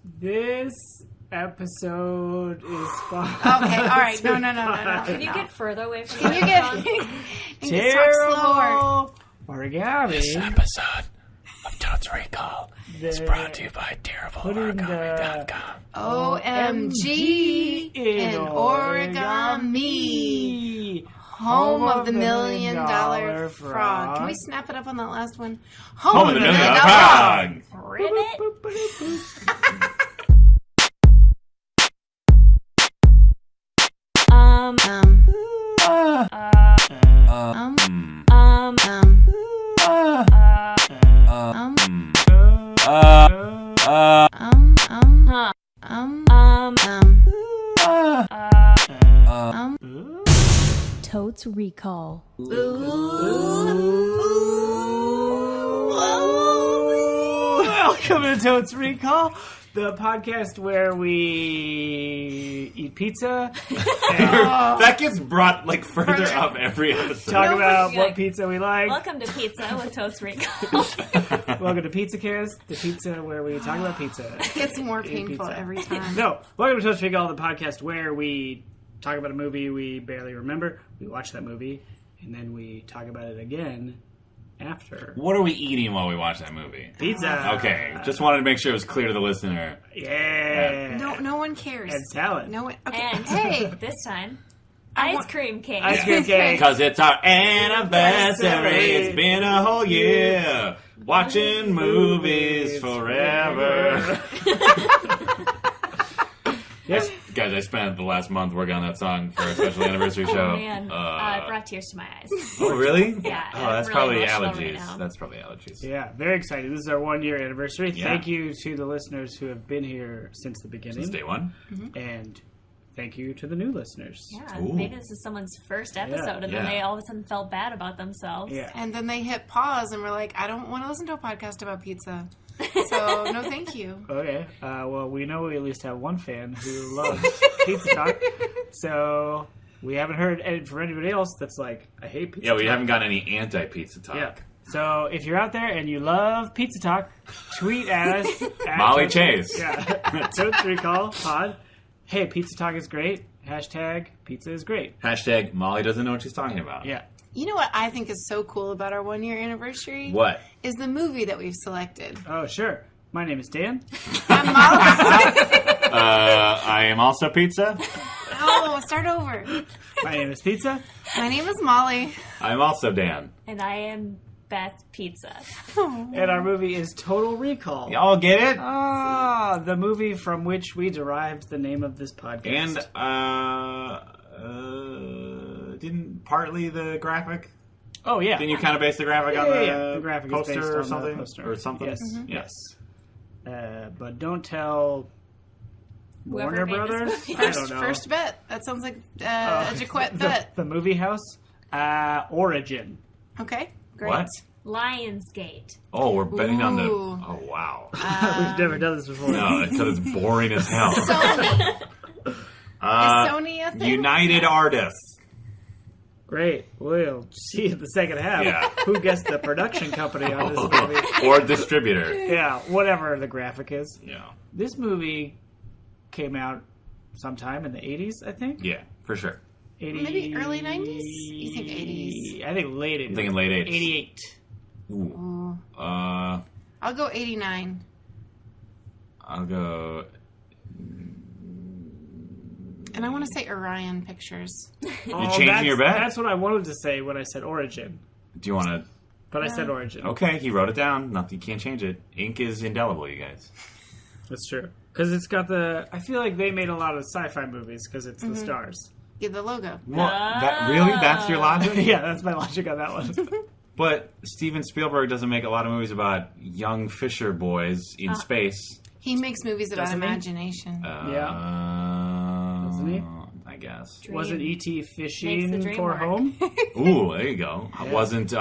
This episode is sponsored. Okay, all right. No. Can you get further away from the Can you Terrible origami. This episode of Totes Recall is brought to you by TerribleOrigami.com. OMG in origami. Home of the $1 million frog. Can we snap it up on that last one? Home of the $1 million frog. Ribbit? Totes Recall. Welcome to Totes Recall, the podcast where we eat pizza, That gets brought further up every episode. talk about what like, pizza we like. Welcome to Pizza with Totes Recall. Welcome to Pizza Cast, the pizza where we talk about pizza. It gets more Eat painful pizza. every time. No, welcome to Totes Recall, the podcast where we talk about a movie we barely remember, we watch that movie, and then we talk about it again after. What are we eating while we watch that movie? Pizza. Okay, just wanted to make sure it was clear to the listener. Yeah. No one cares. And salad. No one. Okay. And Hey. this time, ice cream cake. Ice cream cake. Because it's our anniversary. It's been a whole year. Watching movies forever. Yes. Guys, I spent the last month working on that song for a special anniversary show. Oh, man. It brought tears to my eyes. Oh, really? Yeah, Oh, that's I'm probably really emotional allergies. right now. That's probably allergies. Yeah, very excited. This is our 1 year anniversary. Yeah. Thank you to the listeners who have been here since the beginning. Since day one. And thank you to the new listeners. Yeah, Ooh. maybe this is someone's first episode, and then Yeah. they all of a sudden felt bad about themselves. Yeah. And then they hit pause and were like, I don't want to listen to a podcast about pizza. So, no thank you. Okay. Well, we know we at least have one fan who loves Pizza Talk. So we haven't heard from anybody else that's like, I hate Pizza Yeah, we Talk. haven't got any anti-pizza talk. Yeah. So if you're out there and you love Pizza Talk, tweet at us. At Molly Totes- Chase. Yeah. Totes Recall Pod. Hey, Pizza Talk is great. Hashtag pizza is great. Hashtag Molly doesn't know what she's talking about. Yeah. You know what I think is so cool about our 1 year anniversary? What? Is the movie that we've selected. Oh, sure. My name is Dan. I'm Molly. I am also pizza. No, start over. My name is Pizza. My name is Molly. I'm also Dan. And I am Beth Pizza. And our movie is Total Recall. Y'all get it? Ah, the movie from which we derived the name of this podcast. And, didn't partly the graphic? Oh, yeah. Didn't you kind of base the graphic on The graphic is poster based or on something? the poster. Or something? Yes. Yeah. Yes. But don't tell Whoever Warner made this Brothers. movie. I don't know. First bet. That sounds like a Jaquette bet. The movie house. Origin. Okay, great. What? Lionsgate. Oh, we're betting on the... Ooh. Oh, wow. We've never done this before. No, because it's boring as hell. Sony. Is Sony a thing? United Artists. Great. We'll see in the second half Yeah. who gets the production company on this movie. Or distributor. Yeah, whatever the graphic is. Yeah. This movie came out sometime in the 80s, I think. Yeah, for sure. 80... Maybe early 90s? You think 80s? I think late 80s. I'm thinking late 80s. 88. Ooh. Ooh. I'll I'll go 89. go... And I want to say Orion Pictures. Oh, changing your bet? That's what I wanted to say when I said Origin. Do you want to... But I said Origin. Okay, he wrote it down. Nothing, you can't change it. Ink is indelible, you guys. That's true. Because it's got the... I feel like they made a lot of sci-fi movies because it's the stars. Get the logo. Well, that really? That's your logic? Yeah, that's my logic on that one. But Steven Spielberg doesn't make a lot of movies about young fisher boys in space. He makes movies about Doesn't he? imagination. Doesn't he? I guess. Dream. Wasn't E.T. Makes the fishing dream for work. home? Ooh, there you go. I wasn't,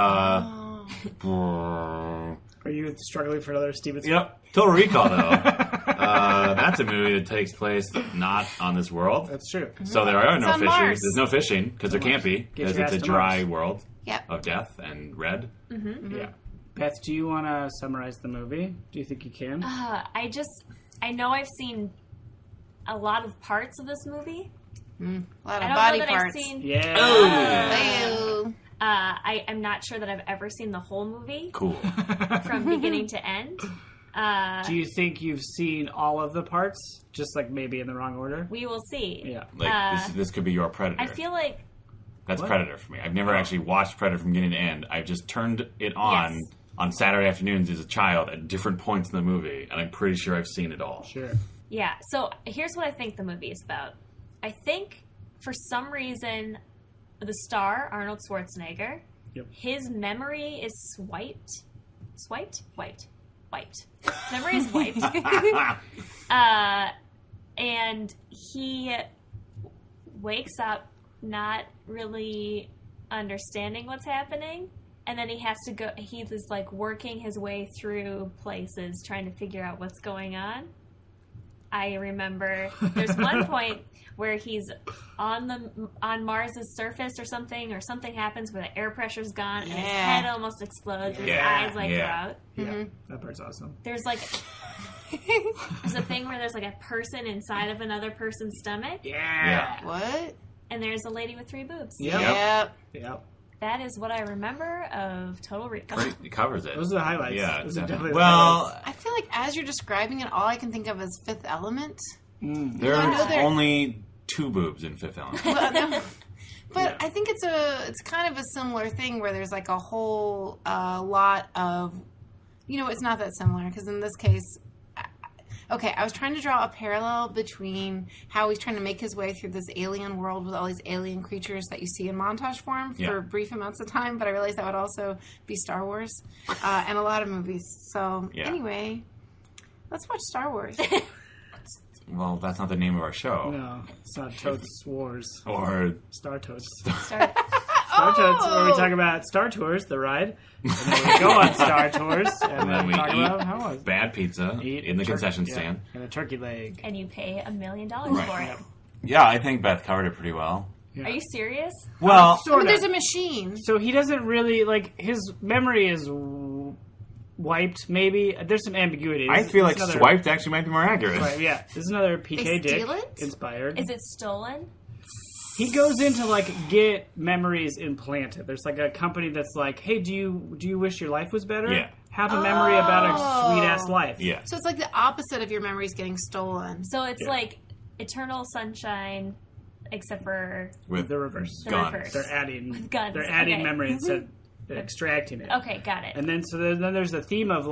Oh. Are you struggling for another Steven Yep. Total Recall, though. That's a movie that takes place not on this world. That's true. So there are It's no on fishing. Mars. There's no fishing, because there can't be, because your it's a ass to dry Mars. world Yep. of death and red. Yeah. Beth, do you want to summarize the movie? Do you think you can? I just... I know I've seen a lot of parts of this movie. A lot I of don't body know that parts. I've seen. Yeah. Ew. I'm not sure that I've ever seen the whole movie Cool. from beginning to end. Do you think you've seen all of the parts? Just like maybe in the wrong order? We will see. Yeah. Like this could be your Predator. I feel like That's What? Predator for me. I've never actually watched Predator from beginning to end. I've just turned it on Yes. Saturday afternoons as a child at different points in the movie, and I'm pretty sure I've seen it all. Sure. yeah. So here's what I think the movie is about. I think for some reason the star Arnold Schwarzenegger, Yep. his memory is wiped. His memory is wiped. And he wakes up not really understanding what's happening, and then he has to go. He is like working his way through places, trying to figure out what's going on. I remember there's one point where he's on Mars's surface or something happens where the air pressure's gone and his head almost explodes and his eyes go out. Yeah. That part's awesome. There's like there's a thing where there's like a person inside of another person's stomach, Yeah. What? and there's a lady with 3 boobs. Yep. Yep. Yep. That is what I remember of Total Recall. It covers it. Those are the highlights. Yeah. Those are definitely the Well, I feel like as you're describing it, all I can think of is Fifth Element. there I know are there- only 2 boobs in Fifth Element. But, no. But Yeah. I think it's kind of a similar thing where there's like a whole lot of, it's not that similar because in this case, I was trying to draw a parallel between how he's trying to make his way through this alien world with all these alien creatures that you see in montage form for brief amounts of time, but I realized that would also be Star Wars and a lot of movies. So anyway, let's watch Star Wars. Well, that's not the name of our show. No, it's not Totes Wars. Or Star Totes. Start. Star Totes, where we talk about Star Tours, the ride. And then we go on Star Tours, and then we talk eat about how it was. bad pizza in the concession stand. And a turkey leg. And you pay $1 million Right. for it. Yeah, I think Beth covered it pretty well. Yeah. Are you serious? Well, Sort of. There's a machine. So he doesn't really, his memory is wiped, maybe. There's some ambiguity. I feel like There's another- swiped actually might be more accurate. Right, yeah. This is another They PK Dick steal it? inspired. Is it stolen? He goes in to get memories implanted. There's a company that's like, hey, do you wish your life was better? Yeah. Have a memory about a sweet ass life. Yeah. So it's like the opposite of your memories getting stolen. So it's like Eternal Sunshine, except for With The reverse. the guns. reverse. They're adding Guns, They're adding okay. memory instead of extracting it. Okay, got it. And then then there's the theme of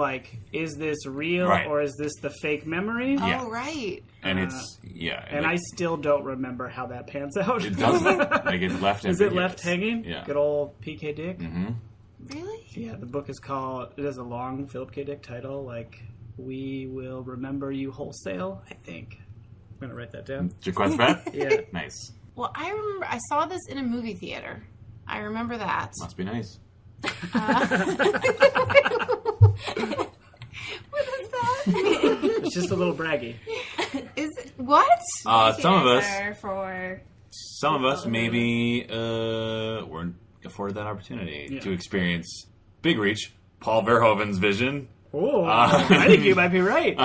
is this real Right. or is this the fake memory? Yeah. Oh, right. And it's, And I still don't remember how that pans out. it doesn't. It's left Is it ambiguous. left hanging? Yeah. Good old PK Dick. Mm-hmm. Really? Yeah, the book is called. It has a long Philip K. Dick title, "We Will Remember You Wholesale." I think I'm gonna write that down. Did you question that? Yeah. Nice. Well, I remember I saw this in a movie theater. I remember that. Must be nice. What is that? It's just a little braggy. Is it, what? Some of us, Answer for maybe weren't afforded that opportunity Yeah. to experience Big Reach, Paul Verhoeven's vision, Oh, I think you might be right.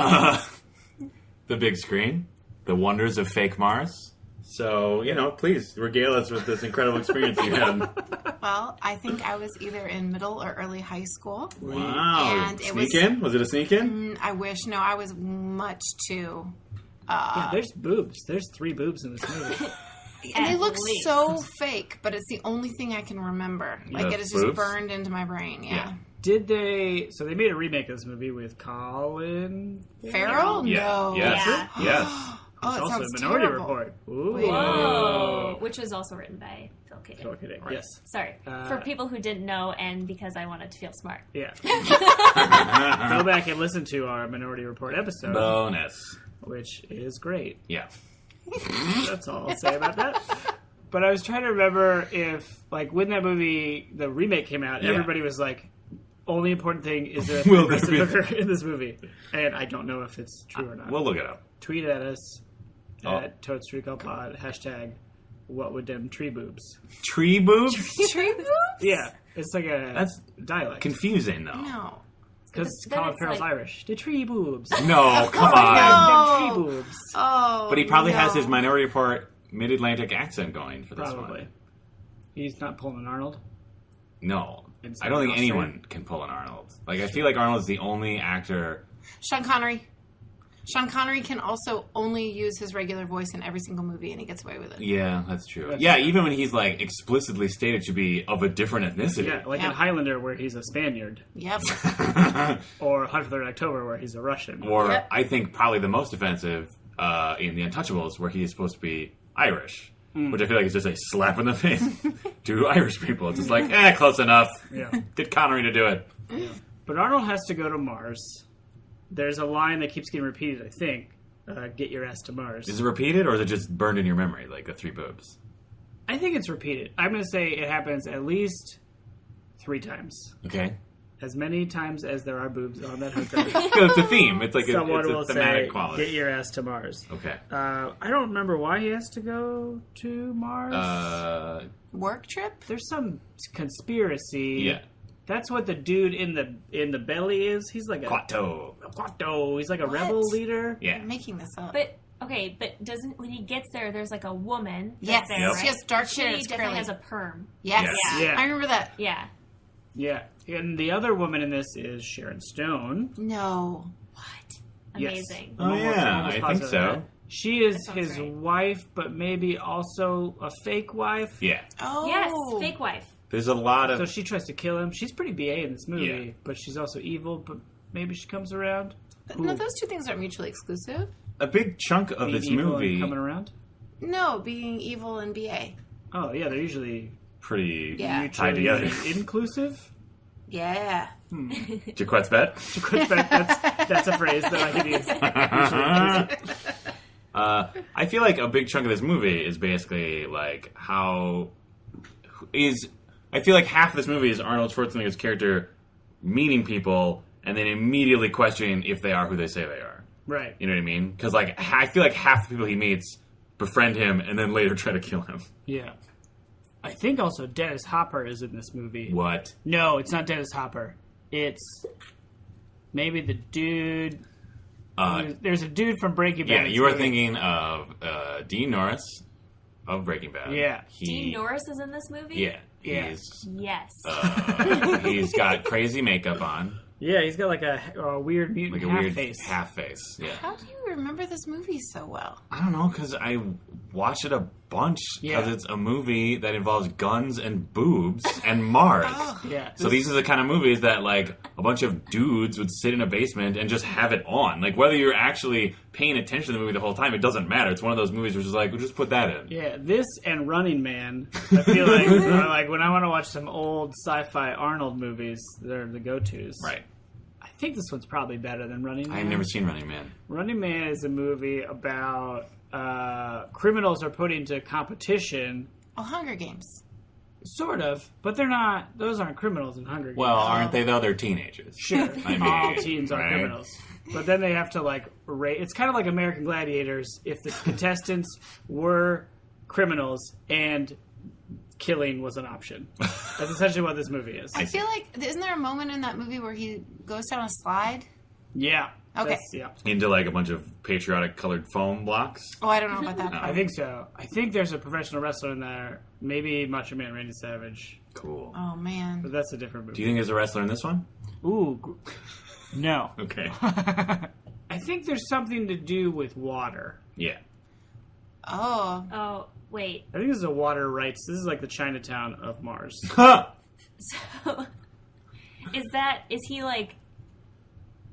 the big screen, the wonders of fake Mars. So, please regale us with this incredible experience you had. Well, I think I was either in middle or early high school. Wow. And it Sneak was- in? Was it a sneak in? I wish. No, I was much too. Yeah, there's boobs. There's 3 boobs in this movie. And they At look least. so fake, but it's the only thing I can remember. Like, The it is just boobs? burned into my brain. Yeah. Did they? So they made a remake of this movie with Colin Farrell? Yeah. No. Yes. Yeah. Yes. Oh, It's it also sounds a Minority terrible. Report. Ooh. Wait. Whoa, which was also written by Phil K. Dick. Philip K. Dick, yes. Sorry, for people who didn't know, and because I wanted to feel smart. Yeah. Go back and listen to our Minority Report episode, Bonus. which is great. Yeah. That's all I'll say about that. But I was trying to remember if, when that movie, the remake came out, Yeah. everybody was like, only important thing is there a Will breast there be- hooker in this movie. And I don't know if it's true or not. We'll look it up. Tweet at us Oh. at Totes Recall Pod, #what would them tree boobs. Tree boobs? Tree boobs? Yeah, it's like a That's dialect. confusing, though. No. Because then Colin it's Farrell's like- Irish. The tree boobs. No, come Oh, on. Them tree boobs. Oh, But he probably has no. his Minority Report mid-Atlantic accent going for this Probably. one. He's not pulling an Arnold. No. It's I don't think not anyone can pull an Arnold. Like, I feel like Arnold is the only actor... Sean Connery. Sean Connery can also only use his regular voice in every single movie, and he gets away with it. Yeah, that's true. That's yeah, true. even when he's, like, explicitly stated to be of a different ethnicity. Yeah, like Yeah. in Highlander where he's a Spaniard. Yep. Or Hunt for the Red October where he's a Russian. Or, Yep. I think, probably the most offensive in The Untouchables, where he is supposed to be Irish. Which I feel like is just a slap in the face to Irish people. It's just like, close enough. Yeah. Get Connery to do it. But Arnold has to go to Mars. There's a line that keeps getting repeated, I think. Get your ass to Mars. Is it repeated, or is it just burned in your memory, like the three boobs? I think it's repeated. I'm going to say it happens at least 3 times. Okay. As many times as there are boobs on that hooker. So it's a theme. It's like Someone it's will a thematic say, quality. get your ass to Mars. Okay. I don't remember why he has to go to Mars. Work trip? There's some conspiracy. Yeah. That's what the dude in the belly is. He's like a Quato. Quato. He's like a What? rebel leader. Yeah. I'm making this up. But okay, but doesn't when he gets there, there's like a woman. Yes. That's there, Yep. right? She has dark She hair and it's definitely curly. has a perm. Yes. Yes. Yeah. I remember that. Yeah. Yeah. And the other woman in this is Sharon Stone. No. Yes. Amazing. Oh, yeah, I think positive so. of that. She is That sounds his right. wife, but maybe also a fake wife. Yeah. Oh. Yes, fake wife. There's a lot So of... she tries to kill him. She's pretty BA in this movie, Yeah. but she's also evil, but maybe she comes around. No, Ooh. those two things aren't mutually exclusive. A big chunk of Being this evil movie... and coming around. No, being evil and BA. Oh, yeah, they're usually Pretty Yeah. tied together. inclusive. Yeah. Jaquette's bet? That's a phrase that I can use. Mutually inclusive. I feel like a big chunk of this movie is basically like how is I feel like half of this movie is Arnold Schwarzenegger's character meeting people and then immediately questioning if they are who they say they are. Right. You know what I mean? Because like I feel like half the people he meets befriend him and then later try to kill him. Yeah. I think also Dennis Hopper is in this movie. What? No, it's not Dennis Hopper. It's maybe the dude. There's a dude from Breaking Bad. Yeah, in this you were movie. thinking of Dean Norris of Breaking Bad. Yeah. Dean Norris is in this movie? Yeah. Yeah. He's got crazy makeup on. Yeah, he's got like a weird mutant Like a half weird face. half face. Yeah. How do you remember this movie so well? I don't know, because I watch it a bunch. Because Yeah. it's a movie that involves guns and boobs and Mars. Yeah. So these are the kind of movies that, like, a bunch of dudes would sit in a basement and just have it on. Like, whether you're actually paying attention to the movie the whole time, it doesn't matter. It's one of those movies which is like, we'll just put that in. Yeah, this and Running Man. I feel like are like when I want to watch some old sci-fi Arnold movies, they're the go-tos. Right. I think this one's probably better than Running Man. I've never seen Running Man. Running Man is a movie about criminals are put into competition, Oh, Hunger Games. sort of, but they're not. Those aren't criminals in Hunger Games. Well, aren't they, though? They're teenagers. sure, I mean, all teens are right? criminals, but then they have to like rate. It's kind of like American Gladiators. If the contestants were criminals and killing was an option, that's essentially what this movie is. I feel like, isn't there a moment in that movie where he goes down a slide? Yeah. Okay. Yeah. Into, like, a bunch of patriotic colored foam blocks. Oh, I don't know about that. No. I think so. I think there's a professional wrestler in there. Maybe Macho Man Randy Savage. Cool. Oh, man. But that's a different movie. Do you think there's a wrestler in this one? Ooh. No. Okay. I think there's something to do with water. Yeah. Oh. Oh, wait. I think this is a water rights. This is like the Chinatown of Mars. Huh! So, is he like...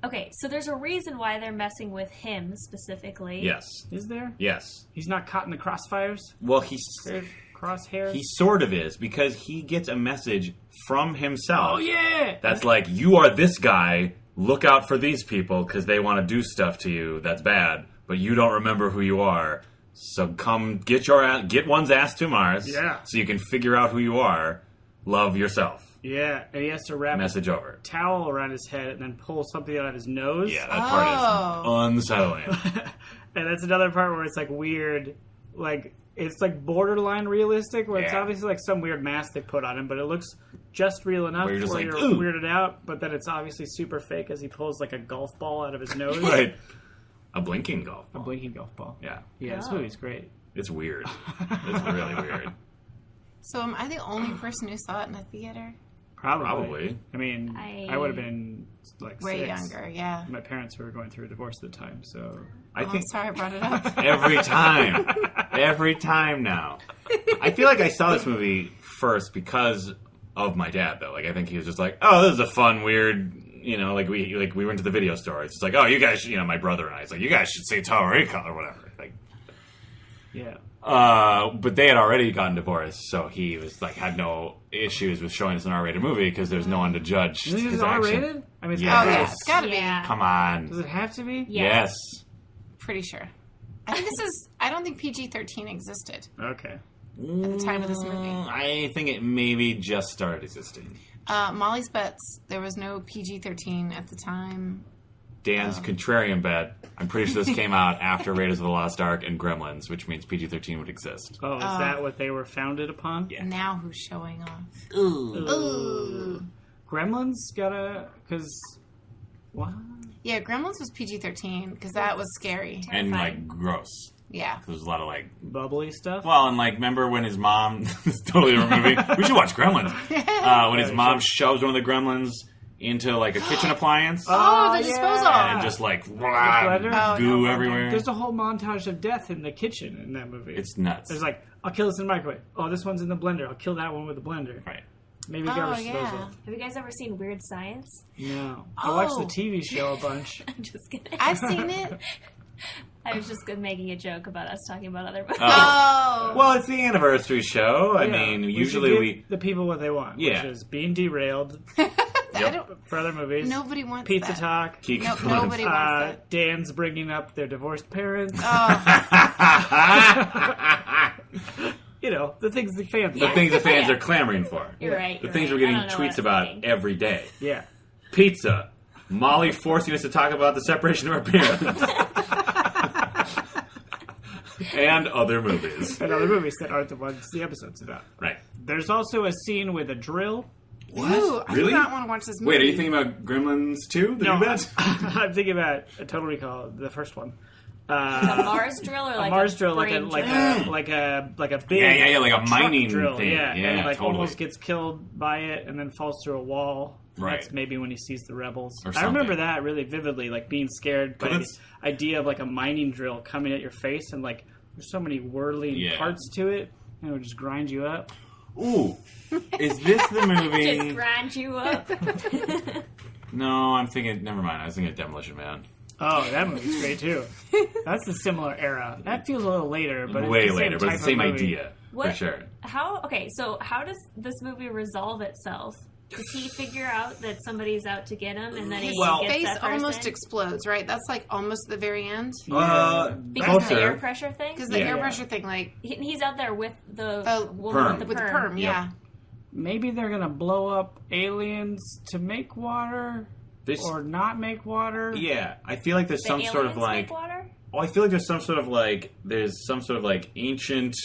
Okay, so there's a reason why they're messing with him specifically. Yes. Is there? Yes. He's not caught in the crossfires? Well, Crosshairs? he sort of is, because he gets a message from himself. Oh, yeah! That's like, you are this guy, look out for these people, because they want to do stuff to you that's bad, but you don't remember who you are. So come get one's ass to Mars, Yeah. so you can figure out who you are. Love yourself. Yeah, and he has to wrap Message over. a towel around his head and then pull something out of his nose. Yeah, that part is unsettling. And that's another part where it's like weird, like it's like borderline realistic, where it's Yeah. obviously like some weird mask they put on him, but it looks just real enough Where where you're just like, you're "Ooh." weirded out, but then it's obviously super fake as he pulls like a golf ball out of his nose. Right. A blinking golf A ball. blinking golf ball. Yeah. Yeah, this Oh. movie's great. It's weird. It's really weird. So am I the only person who saw it in a theater? Probably. I mean, I- I would have been like Way 6. younger, yeah. My parents were going through a divorce at the time, so I Oh, think sorry I brought it up. every time now. I feel like I saw this movie first because of my dad, though. Like, I think he was just like, "Oh, this is a fun, weird." Like we went to the video store. It's just like, "Oh, you guys," my brother and I. It's like, "You guys should see Totes Recall or whatever." Like, yeah. but they had already gotten divorced, so he was like had no issues with showing us an R-rated movie because there's no one to judge You think his this is action. R-rated? I mean, it's Yeah. Oh, yeah. yes. It's gotta Yeah. Come on. Does it have to be? Yes. Pretty sure. I think I don't think PG-13 existed Okay. at the time of this movie. I think it maybe just started existing. Molly's bets, there was no PG-13 at the time. Dan's contrarian bet. I'm pretty sure this came out after Raiders of the Lost Ark and Gremlins, which means PG-13 would exist. Oh, is that what they were founded upon? Yeah. Now who's showing off? Ooh. Gremlins because what? Yeah, Gremlins was PG-13 because that was scary. And like gross. Yeah. There's a lot of like, Bubbly stuff. well, and like, remember when his mom? This is totally a different movie. We should watch Gremlins. When his mom shoves one of the Gremlins into like a kitchen appliance Oh, the yeah. disposal. and just like blender? Oh, goo no, everywhere. There's a whole montage of death in the kitchen in that movie. It's nuts. There's like, I'll kill this in the microwave. Oh, this one's in the blender. I'll kill that one with the blender. Right. Maybe Oh, garbage yeah. disposal. Have you guys ever seen Weird Science? No. I watched the Oh. TV show a bunch. I'm just kidding. I've seen it. I was just making a joke about us talking about other movies. Oh. Well, it's the anniversary show. I Yeah. mean, We usually should we give the people what they want, Yeah. which is being derailed I don't, for other movies. nobody wants Pizza that. talk. keep No, nobody wants that. Dan's bringing up their divorced parents. Oh, The things the fans the like. things the fans are clamoring for. You're right. The you're things right. we're getting I don't know what tweets I'm about thinking. every day. Yeah. Pizza. Molly forcing us to talk about the separation of our parents. And other movies. And other movies that aren't the ones the episode's about. Right. There's also a scene with a drill. Ooh, I do Really? not want to watch this movie. Wait, are you thinking about Gremlins 2? The No, new batch? I'm thinking about a Total Recall, the first one. A Mars drill or like a Mars drill, like brain a drill? like a big Yeah, like a truck mining drill, thing. yeah, Yeah, and like totally. almost gets killed by it, and then falls through a wall. Right. That's maybe when he sees the rebels. Or I remember something. that really vividly, like being scared by the That's- idea of like a mining drill coming at your face, and like there's so many whirling Yeah. parts to it, and it would just grind you up. Ooh. Is this the movie? Just grind you up. No, I'm thinking... Never mind. I was thinking of Demolition Man. Oh, that movie's great too. That's a similar era. That feels a little later, but Way it's the later, same but it's the type same of movie. idea. For What? sure. So how does this movie resolve itself? Does he figure out that somebody's out to get him, and then he Well- gets Face that person? almost explodes, right? That's like almost the very end. Yeah. because of the air Closer. pressure thing? Because the Yeah. air pressure thing, like, He's out there with the Perm. woman with with the the perm. perm, Yep. yeah. Maybe they're gonna blow up aliens to make water, This, or not make water. yeah, I feel like there's The some sort of aliens like... make water? Oh, I feel like there's some sort of like ancient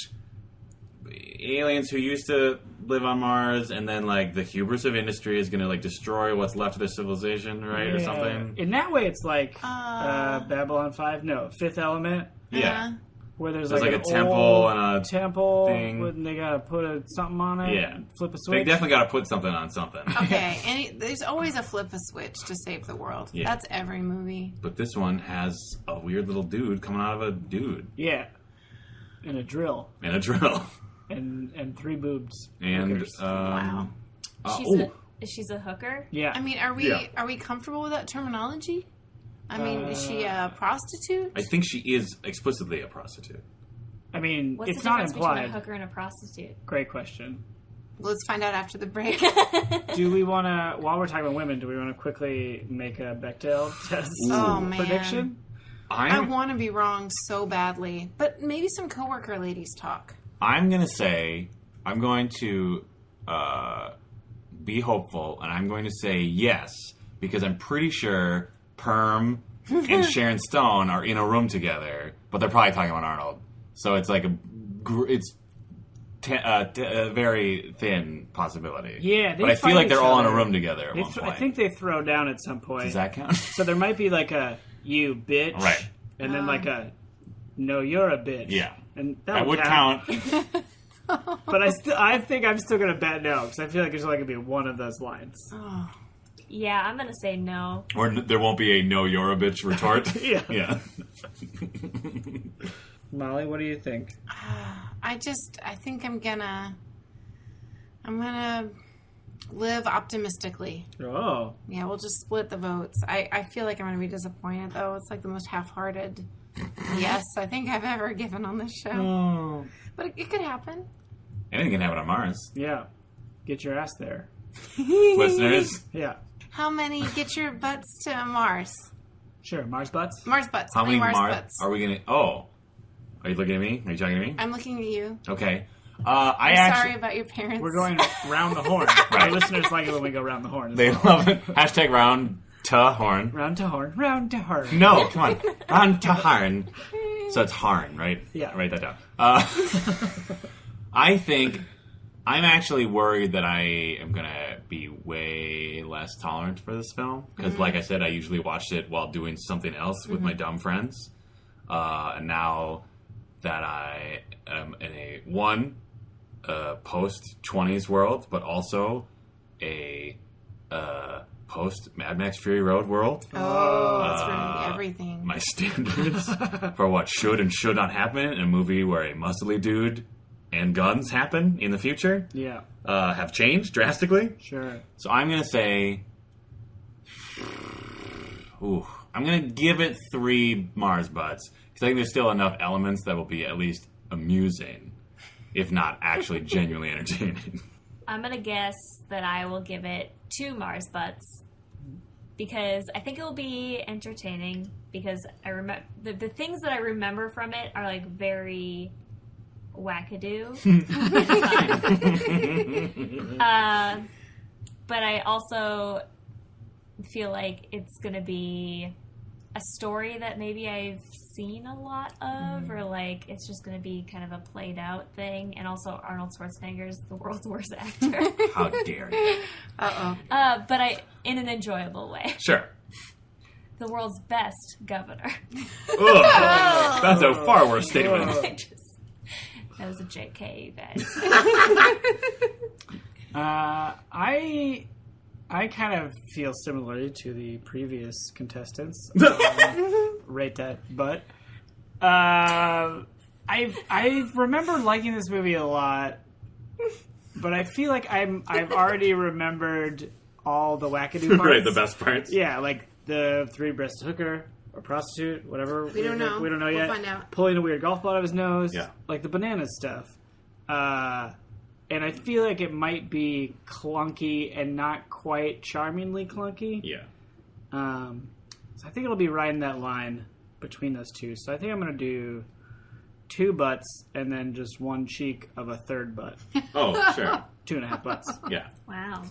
aliens who used to live on Mars, and then like the hubris of industry is going to like destroy what's left of their civilization, right, or Yeah. something. In that way, it's like Uh, Babylon 5. No, Fifth Element, Yeah, where there's There's like like an a temple old and a temple, thing. and they gotta put something on it. Yeah. and flip a they switch. definitely got to put something on something. Okay, and there's always a flip a switch to save the world. Yeah. That's every movie. But this one has a weird little dude coming out of a dude Yeah, and a drill and a drill, and 3 boobs. and Hookers. Wow. She's a hooker. Yeah, I mean, Yeah. are we comfortable with that terminology? I mean, is she a prostitute? I think she is explicitly a prostitute. I mean, What's it's the not difference between a implied. hooker and a prostitute? Great question. Let's find out after the break. Do we want to, while we're talking about women, do we want to quickly make a Bechdel test Oh, man. prediction? I want to be wrong so badly, but maybe some coworker ladies talk. I'm going to say, I'm going to be hopeful, and I'm going to say yes, because I'm pretty sure Perm and Sharon Stone are in a room together, but they're probably talking about Arnold. So it's like it's a very thin possibility. Yeah, they but I feel fight like they're each all in a other. room together at They one th- point. I think they throw down at some point. Does that count? So there might be like a "you bitch," Right. and then like a "no, you're a bitch." Yeah. and That would count. But I think I'm still gonna bet no because I feel like there's only gonna be one of those lines. Oh. Yeah, I'm gonna say no. Or there won't be a "no, you're a bitch" retort. Yeah. Yeah. Molly, what do you think? I think I'm gonna live optimistically. Oh, Yeah, we'll just split the votes. I feel like I'm gonna be disappointed though. It's like the most half-hearted yes I think I've ever given on this show. oh, But it could happen. Anything can happen on Mars. yeah. Get your ass there. Listeners, Yeah, How many get your butts to Mars? sure. Mars butts. Mars butts. how many Mars Mars butts? are we going to... Oh. Are you looking at me? Are you talking to me? I'm looking at you. Okay. I'm sorry about your parents. We're going round the horn. Our listeners like it when we go round the horn. as They well. love it. Hashtag round to horn. Round to horn. Round to horn. No, come on. Round to horn. So it's Harn, right? Yeah. Write that down. I think I'm actually worried that I am going to be way less tolerant for this film. Because, like I said, I usually watched it while doing something else with my dumb friends. And now that I am in a, post-20s world, but also a post-Mad Max Fury Road world, Oh, that's ruining everything. my standards for what should and should not happen in a movie where a muscly dude and guns happen in the future Yeah, have changed drastically. sure. So I'm going to say... I'm going to give it 3 Mars butts. Because I think there's still enough elements that will be at least amusing, if not actually genuinely entertaining. I'm gonna guess that I will give it 2 Mars butts because I think it will be entertaining. Because I remember the things that I remember from it are like very wackadoo. But I also feel like it's gonna be a story that maybe I've seen a lot of, or like it's just going to be kind of a played out thing. And also Arnold Schwarzenegger's the world's worst actor. How dare you? But in an enjoyable way. Sure. The world's best governor. Ugh, that's a far worse statement. That was a JK, you guys. I kind of feel similarly to the previous contestants. Rate that, but I remember liking this movie a lot, but I feel like I've already remembered all the wackadoo parts. Right, the best parts. Yeah, like the 3-breasted hooker or prostitute, whatever. We don't know. We don't know We'll yet. find out. Pulling a weird golf ball out of his nose. Yeah. Like the banana stuff. And I feel like it might be clunky and not quite charmingly clunky. Yeah. So I think it'll be right in that line between those two. So I think I'm going to do 2 butts and then just 1 cheek of a 3rd butt. Oh, sure. 2.5 butts. Yeah. Wow.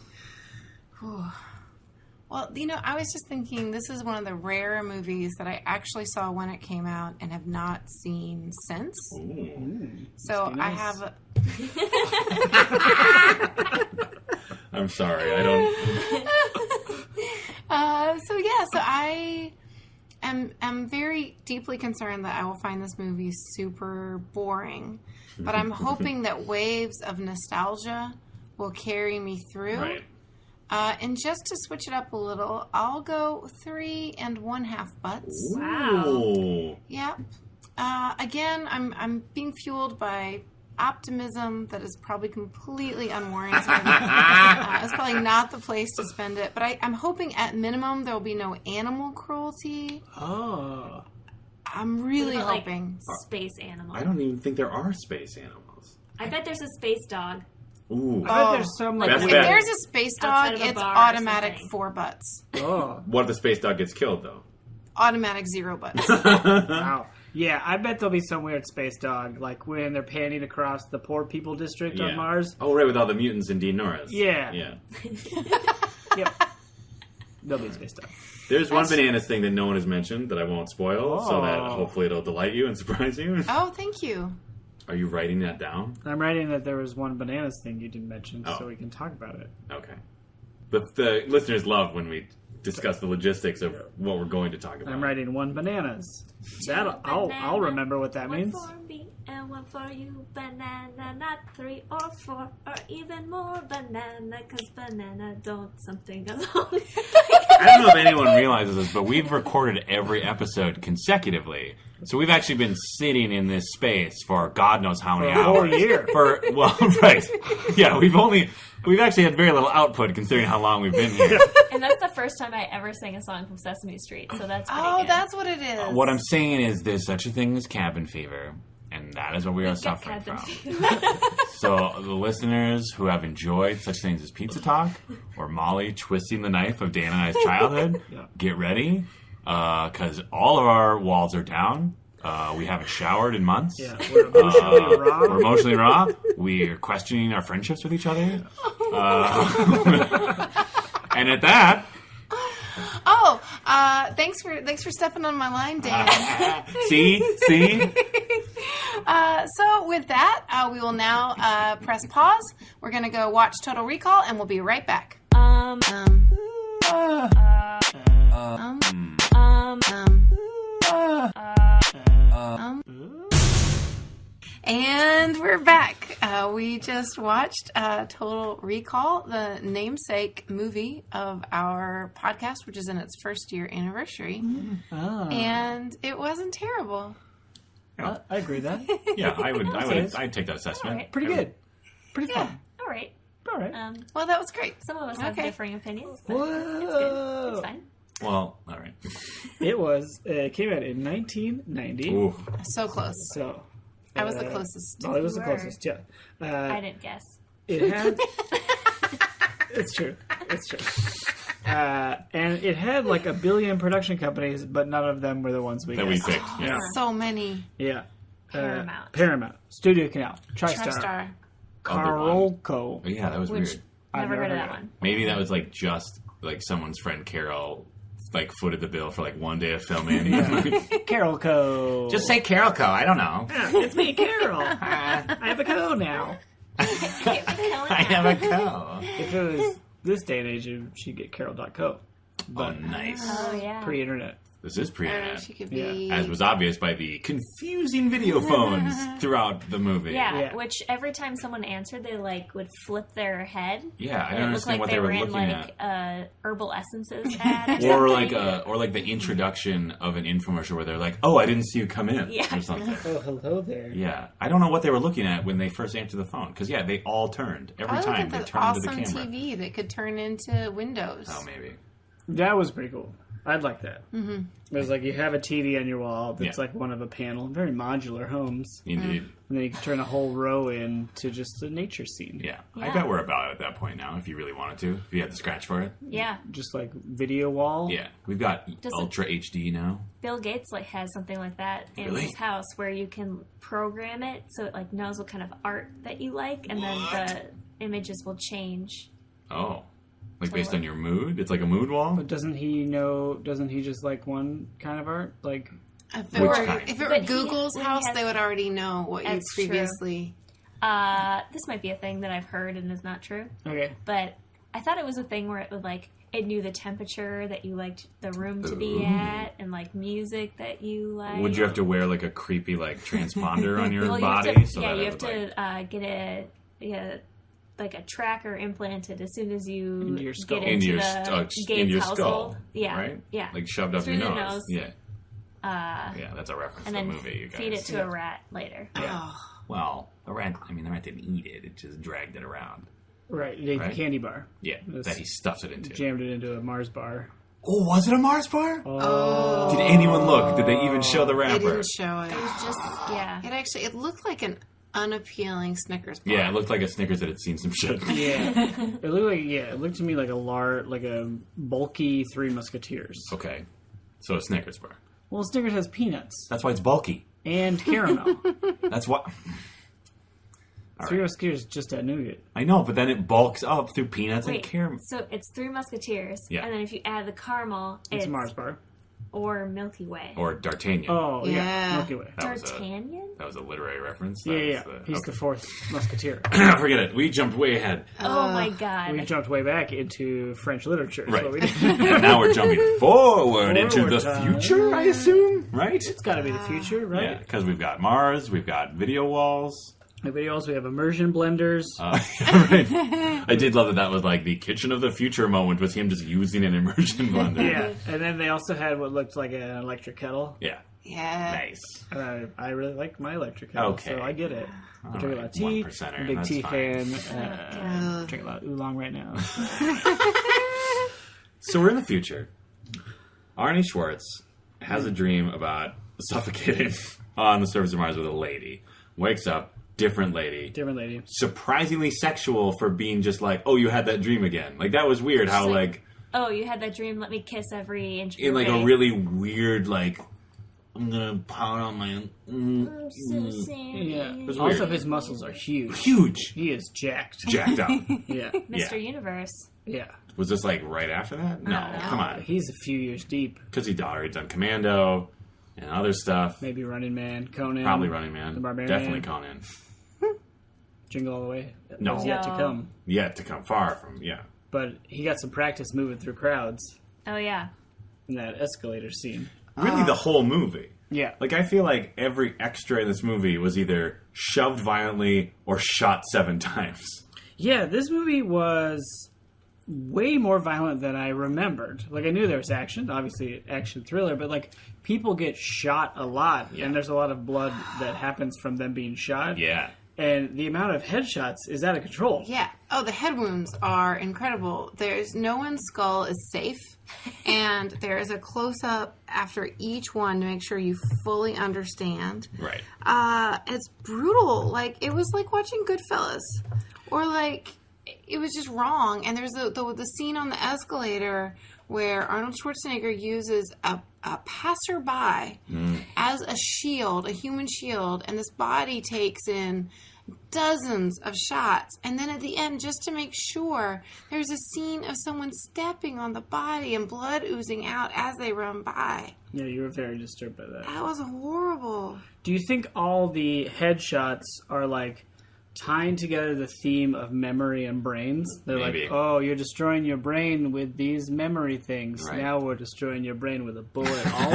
Well, I was just thinking this is one of the rare movies that I actually saw when it came out and have not seen since. Ooh. So be I nice. have... I'm sorry, I don't... So I am very deeply concerned that I will find this movie super boring. But I'm hoping that waves of nostalgia will carry me through. Right. And just to switch it up a little, I'll go 3 1/2 butts. Wow. Ooh. Yep. Again, I'm being fueled by optimism that is probably completely unwarranted. It's probably not the place to spend it. But I'm hoping at minimum there will be no animal cruelty. Oh. I'm really What about, hoping. Like, space animals. I don't even think there are space animals. I bet there's a space dog. Ooh. I bet there's some like That's If bad. there's a space Outside dog, of a it's bar or automatic something. 4 butts. Oh. What if the space dog gets killed, though? Automatic 0 butts. Wow. Yeah, I bet there'll be some weird space dog, like when they're panning across the poor people district on Mars. Oh, right, with all the mutants and Dean Norris. Yeah. Yeah. Yep. There'll be a space dog. There's one bananas thing that no one has mentioned that I won't spoil, so that Oh. hopefully it'll delight you and surprise you. Oh, thank you. Are you writing that down? I'm writing that there was one bananas thing you didn't mention, Oh. so we can talk about it. Okay. The listeners love when we discuss the logistics of what we're going to talk about. I'm writing one bananas. I'll remember what that One means. for me and one for you, banana, not 3 or 4 or even more banana, because banana don't something alone. I don't know if anyone realizes this, but we've recorded every episode consecutively. So we've actually been sitting in this space for God knows how many For a whole hours. year. Right. Yeah, we've actually had very little output considering how long we've been here. And that's the first time I ever sang a song from Sesame Street, so that's pretty Oh, good. that's what it is. What I'm saying is there's such a thing as cabin fever, and that is what we are suffering Cabin from. fever. So the listeners who have enjoyed such things as Pizza Talk or Molly twisting the knife of Dan and I's childhood, get ready, because all of our walls are down. We haven't showered in months. Yeah, we're emotionally raw. We're emotionally raw. We're questioning our friendships with each other. And at that, Oh, thanks for stepping on my line, Dan. see. So with that, we will now press pause. We're gonna go watch Total Recall, and we'll be right back. And we're back. We just watched Total Recall, the namesake movie of our podcast, which is in its first year anniversary. Oh. And it wasn't terrible. I agree with that. Yeah, I'd take that assessment. All right. Pretty good. Pretty Yeah. fun. All right. All right. Well, that was great. Some of us have Okay. differing opinions, but Whoa. it's good. It's fine. Well, all right. It came out in 1990. Ooh. So close. So I was the closest. Molly was the You were. closest. Yeah. I didn't guess. It had. It's true. And it had like 1 billion production companies, but none of them were the ones we That we guessed. picked. Yeah. So many. Yeah. Paramount. Studio Canal. TriStar. TriStar. Carolco. Oh, yeah, that was Which weird. I've never heard of heard that of it. one. Maybe that was like just like someone's friend Carol like footed the bill for like one day of filming. Carolco. Just say Carol Co. I don't know. It's me, Carol. I have a co now. I have a Co. If it was this day and age, she'd get Carol.co. Oh, But nice. Oh, yeah. pre-internet. This is pre-internet. She could be. As was obvious by the confusing video phones throughout the movie. Yeah, which every time someone answered, they like would flip their head. Yeah, I And don't it looked understand like what they they were were in looking like at. herbal essences ad Or something. like the introduction of an infomercial where they're like, "Oh, I didn't see you come in," Yeah. or something. Oh, hello there. Yeah, I don't know what they were looking at when they first answered the phone. Because they all turned every I look time at they the turned awesome to the camera. TV that could turn into Windows. Oh, maybe. That was pretty cool. I'd like that. Mm-hmm. It was like you have a TV on your wall that's Yeah. like one of a panel. Very modular homes. Indeed. And then you can turn a whole row into just a nature scene. Yeah. I Yeah. bet we're about at that point now. If you really wanted to, if you had the scratch for it. Yeah, Just like video wall. Yeah, we've got Does it- Ultra HD now. Bill Gates like has something like that in Really? his house where you can program it so it like knows what kind of art that you like, and then the images will change. Oh, like based on your mood? It's like a mood wall. But doesn't he just like one kind of art? Like, If Which it were, kind? if it were But he- Google's he house, has- they would already know what you That's true. previously. This might be a thing that I've heard and is not true, okay. but I thought it was a thing where it would like it knew the temperature that you liked the room to be Ooh. at, and like music that you like. Would you have to wear like a creepy like transponder on your Well, body? you have to, so yeah, that you it have would, to get a like a tracker implanted as soon as you Into your skull. get into into your, the into Gates your household. skull. Yeah, Right? yeah. Like shoved up Through your the nose. nose. Yeah. Uh, Yeah, that's a reference and to the then movie, you guys. feed it to a rat later. Yeah. Well, the rat didn't eat it. It just dragged it around. Right. It ate Right. the candy bar. Yeah, This- that he stuffs it into. Jammed it into a Mars bar. Oh, was it a Mars bar? Oh, Did anyone look? Did they even show the they wrapper? didn't show it. It was just yeah. It looked like an unappealing Snickers bar. Yeah, it looked like a Snickers that had seen some shit. Yeah. It looked to me like a bulky Three Musketeers. Okay, so a Snickers bar. Well, Snickers has peanuts That's why it's bulky. and caramel. That's what. All Three right. Musketeers just a nougat. I know, but then it bulks up through peanuts and Wait, caramel. so it's Three Musketeers, Yeah. and then if you add the caramel, It's a Mars bar. or Milky Way. Or D'Artagnan. Oh, yeah. Yeah. Milky Way. D'Artagnan? That was a literary reference. Yeah. That was He's the fourth musketeer. Forget it. We jumped way ahead. Oh my god. We jumped way back into French literature. Is Right. what we did. And now we're jumping forward into Forward the time. future, I assume, right? It's got to be the future, right? Yeah, because we've got Mars, we've got video walls. The videos, we have immersion blenders. Right. I did love that was like the kitchen of the future moment was him just using an immersion blender. Yeah. And then they also had what looked like an electric kettle. Yeah. Yeah. Nice. And I really like my electric kettle, Okay. so I get it. I drink a right, lot of tea. 1%er, I'm a big that's tea fine. fan. Drink a lot of oolong right now. So we're in the future. Arnie Schwartz has a dream about suffocating on the surface of Mars with a lady. Wakes up, different lady. Different lady. Surprisingly sexual for being just like, oh, you had that dream again. Like, that was weird how, She's like, oh, you had that dream, let me kiss every inch of in, your like, face. a really weird, like, I'm gonna pound on my... I'm so sad. Yeah. was Also, weird. his muscles are huge. Huge. He is jacked. Jacked up. Yeah. Mr. Universe. Yeah. Was this, like, right after that? No, don't know. come on. He's a few years deep. Because he'd already done Commando and other stuff. Maybe Running Man, Conan. Probably Running Man. The Barbarian. Definitely Conan. Jingle All the Way. No. That's yet to No. come. Yet to come far from, yeah. But he got some practice moving through crowds Oh, yeah. in that escalator scene. Really, the whole movie. Yeah. Like, I feel like every extra in this movie was either shoved violently or shot 7 times. Yeah, this movie was way more violent than I remembered. Like, I knew there was action, obviously action thriller, but, like, people get shot a lot, Yeah. and there's a lot of blood that happens from them being shot. Yeah. And the amount of headshots is out of control. Yeah. Oh, the head wounds are incredible. There's no one's skull is safe, and there is a close up after each one to make sure you fully understand. Right. It's brutal. Like it was like watching Goodfellas, or like it was just wrong. And there's the scene on the escalator where Arnold Schwarzenegger uses a passerby as a shield, a human shield, and this body takes in dozens of shots. And then at the end, just to make sure, there's a scene of someone stepping on the body and blood oozing out as they run by. Yeah, you were very disturbed by that. That was horrible. Do you think all the headshots are, like, tying together the theme of memory and brains? They're Maybe. like, oh, you're destroying your brain with these memory things. Right. Now we're destroying your brain with a bullet. All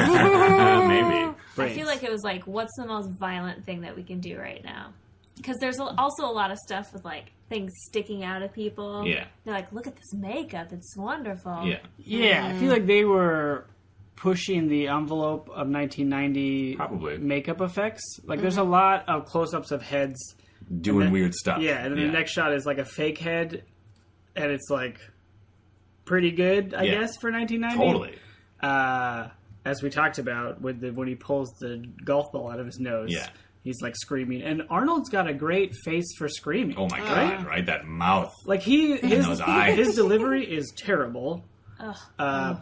Maybe. brains. I feel like it was like, what's the most violent thing that we can do right now? Because there's also a lot of stuff with like things sticking out of people. Yeah. They're like, look at this makeup, it's wonderful. Yeah. Yeah, I feel like they were pushing the envelope of 1990 Probably. makeup effects. Like, there's a lot of close-ups of heads. Doing then- weird stuff. Yeah, and then the next shot is like a fake head, and it's like pretty good, I Yeah. guess, for 1990. Totally. As we talked about with when he pulls the golf ball out of his nose. Yeah. He's like screaming, and Arnold's got a great face for screaming. Oh my god, right? That mouth. Like his those eyes. his delivery is terrible. Ugh.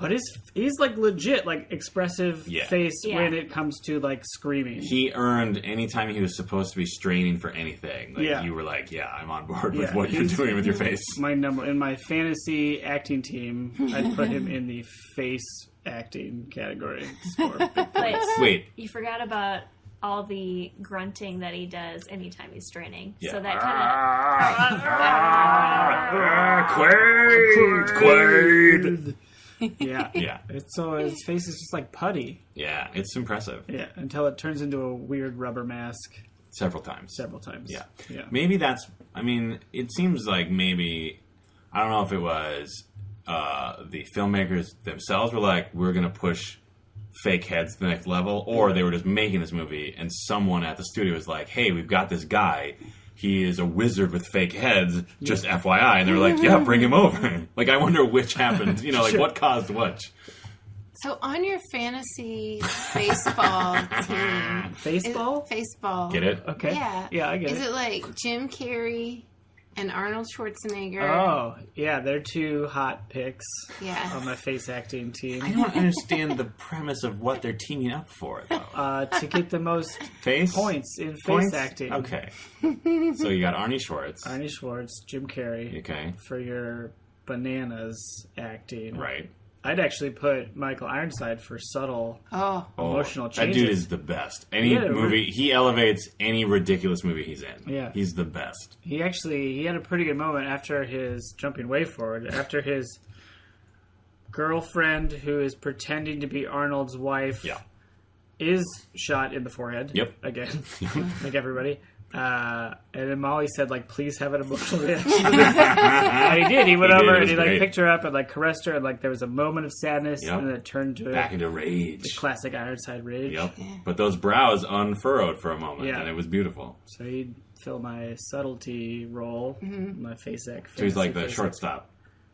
But he's like legit like expressive Yeah. face Yeah. when it comes to like screaming. He earned anytime he was supposed to be straining for anything. Like, Yeah. you were like, yeah, I'm on board with Yeah, what you're he's- doing with your face. My number in my fantasy acting team, I'd put him in the face acting category. Score. But Wait. you forgot about all the grunting that he does anytime he's straining. Yeah. So that kind Quaid! Yeah, Yeah. So his face is just like putty. Yeah, it's impressive. Yeah, until it turns into a weird rubber mask Several times. several times. Yeah. Yeah. Maybe that's, I mean, it seems like maybe, I don't know if it was the filmmakers themselves were like, we're going to push fake heads to the next level, or they were just making this movie and someone at the studio was like, hey, we've got this guy. He is a wizard with fake heads, just FYI. And they were like, yeah, bring him over. Like, I wonder which happened. You know, like, Sure. what caused which? So on your fantasy baseball team, Faceball? Faceball. Get it? Okay. Yeah. Yeah, I get Is it. it like Jim Carrey and Arnold Schwarzenegger? Oh, yeah, they're two hot picks Yeah. on my face acting team. I don't understand the premise of what they're teaming up for, though. To get the most Face? points in face Points? acting. Okay. So you got Arnie Schwartz. Arnie Schwartz, Jim Carrey Okay. for your bananas acting. Right. I'd actually put Michael Ironside for subtle emotional That changes. dude is the best. Any Yeah, movie, he elevates any ridiculous movie he's in. Yeah. He's the best. He had a pretty good moment after his jumping way forward, after his girlfriend, who is pretending to be Arnold's wife, Yeah. is shot in the forehead. Yep. Again, like everybody. And then Molly said, like, please have an emotional reaction to this. And he did. He went He did. over It and was he, like, great. picked her up and, like, caressed her. And, like, there was a moment of sadness. Yep. And then it turned to Back into the rage. classic Ironside rage. Yep. But those brows unfurrowed for a moment, Yeah. and it was beautiful. So he'd fill my subtlety role, my face act. So he's like the fantasy face shortstop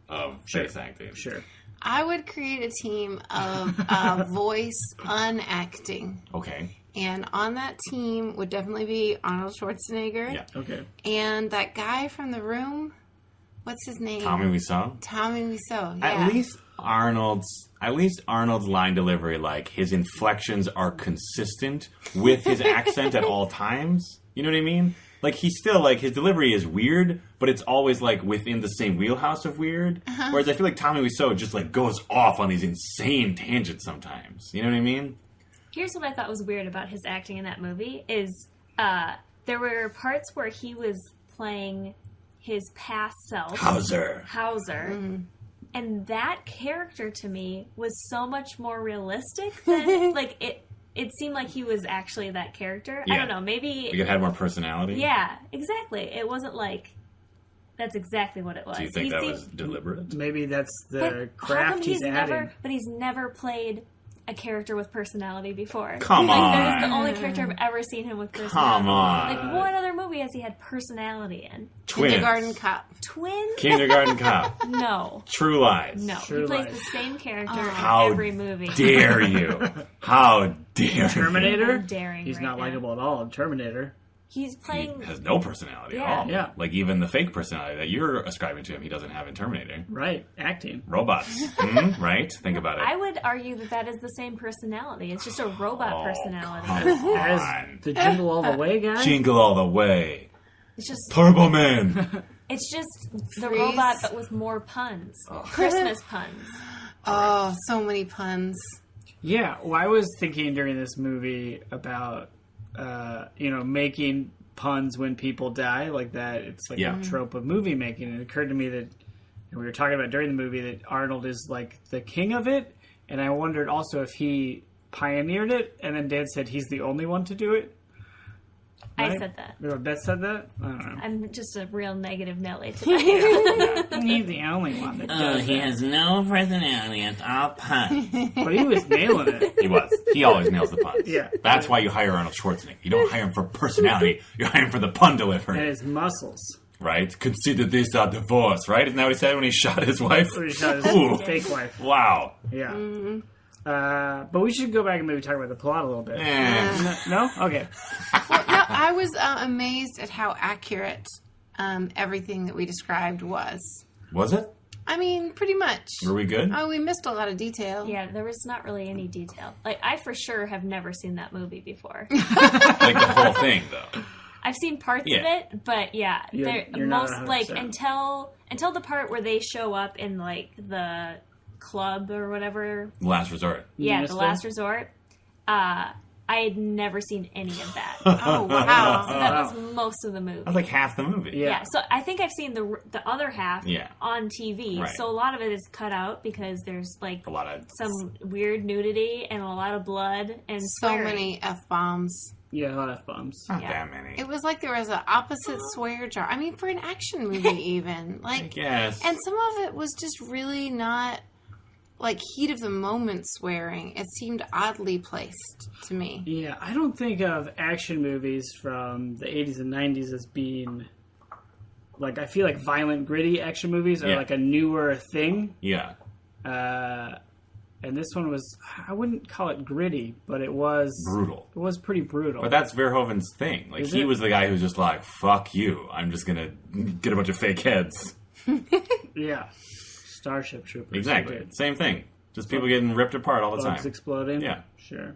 of Sure. face acting. act. Sure. I would create a team of voice unacting. Okay. And on that team would definitely be Arnold Schwarzenegger. Yeah. Okay. And that guy from The Room, what's his name? Tommy Wiseau. Tommy Wiseau. Yeah. At least Arnold's line delivery, like his inflections are consistent with his accent at all times. You know what I mean? Like he's still like his delivery is weird, but it's always like within the same wheelhouse of weird. Whereas I feel like Tommy Wiseau just like goes off on these insane tangents sometimes. You know what I mean? Here's what I thought was weird about his acting in that movie is there were parts where he was playing his past self. Hauser. And that character to me was so much more realistic than like it seemed like he was actually that character. Yeah. I don't know, maybe Like it had more personality. yeah, exactly. It wasn't like that's exactly what it was. Do you think He that seemed- was deliberate? Maybe that's the but how craft come he's adding. but he's never played a character with personality before. Come like, on. That is the only character I've ever seen him with personality. Come on. Like, what other movie has he had personality in? Twins. Kindergarten Cop. Twins? Kindergarten Cop. No. True Lies. No. True he plays Lies. the same character How in every movie. dare you? How dare Terminator? I'm daring He's right not now. likable at all in Terminator. He's you? playing... He has no personality Yeah. at all. Yeah. Like even the fake personality that you're ascribing to him, he doesn't have in Terminator. Right. Acting. Robots. Right? Think about it. I would argue that is the same personality. It's just a robot personality. Come As on. the Jingle All the Way guy? Jingle all the way. It's just Turbo Man. it's just the Freeze. robot but with more puns. Christmas puns. Oh, so many puns. Yeah, well, I was thinking during this movie about, making puns when people die, like that. It's like Yeah. a trope of movie making. And it occurred to me that, and we were talking about during the movie, that Arnold is like the king of it. And I wondered also if he pioneered it, and then Dan said he's the only one to do it. I Right? said that. Oh, Beth said that? I don't know. I'm just a real negative Nelly today. He's the only one that does that. has no personality. It's all puns. But he was nailing it. He was. He always nails the puns. Yeah. That's why you hire Arnold Schwarzenegger. You don't hire him for personality. You hire him for the pun delivery. And his muscles. Right? Consider this a divorce, right? Isn't that what he said when he shot his wife? Or he shot his Ooh. fake wife. Wow. Yeah. But we should go back and maybe talk about the plot a little bit. Eh. No? Okay. Well, no, I was amazed at how accurate everything that we described was. Was it? I mean, pretty much. Were we good? Oh, we missed a lot of detail. Yeah, there was not really any detail. Like, I for sure have never seen that movie before. Like the whole thing, though. I've seen parts Yeah. of it, but yeah, You're not most like 100%. until the part where they show up in like the club or whatever. Last resort. Yeah, missed the it? last resort. I had never seen any of that. Oh, wow. So that was most of the movie. That's like half the movie. Yeah. Yeah, so I think I've seen the other half Yeah. on TV. Right. So a lot of it is cut out because there's like A lot of... some weird nudity and a lot of blood and So swearing. many F-bombs. Yeah, a lot of F-bombs. Not Yeah. that many. It was like there was an opposite swear jar. I mean, for an action movie even. I Like, guess. and some of it was just really not like heat of the moment swearing. It seemed oddly placed to me. Yeah, I don't think of action movies from the 80s and 90s as being... Like, I feel like violent, gritty action movies are Yeah. like a newer thing. Yeah. And this one was... I wouldn't call it gritty, but it was... Brutal. It was pretty brutal. But that's Verhoeven's thing. Like, Is he it? was the guy who's just like, fuck you. I'm just gonna get a bunch of fake heads. Yeah. Starship Troopers. Exactly. Good. Same thing. Just people getting ripped apart all the Bugs time. exploding. Yeah. Sure.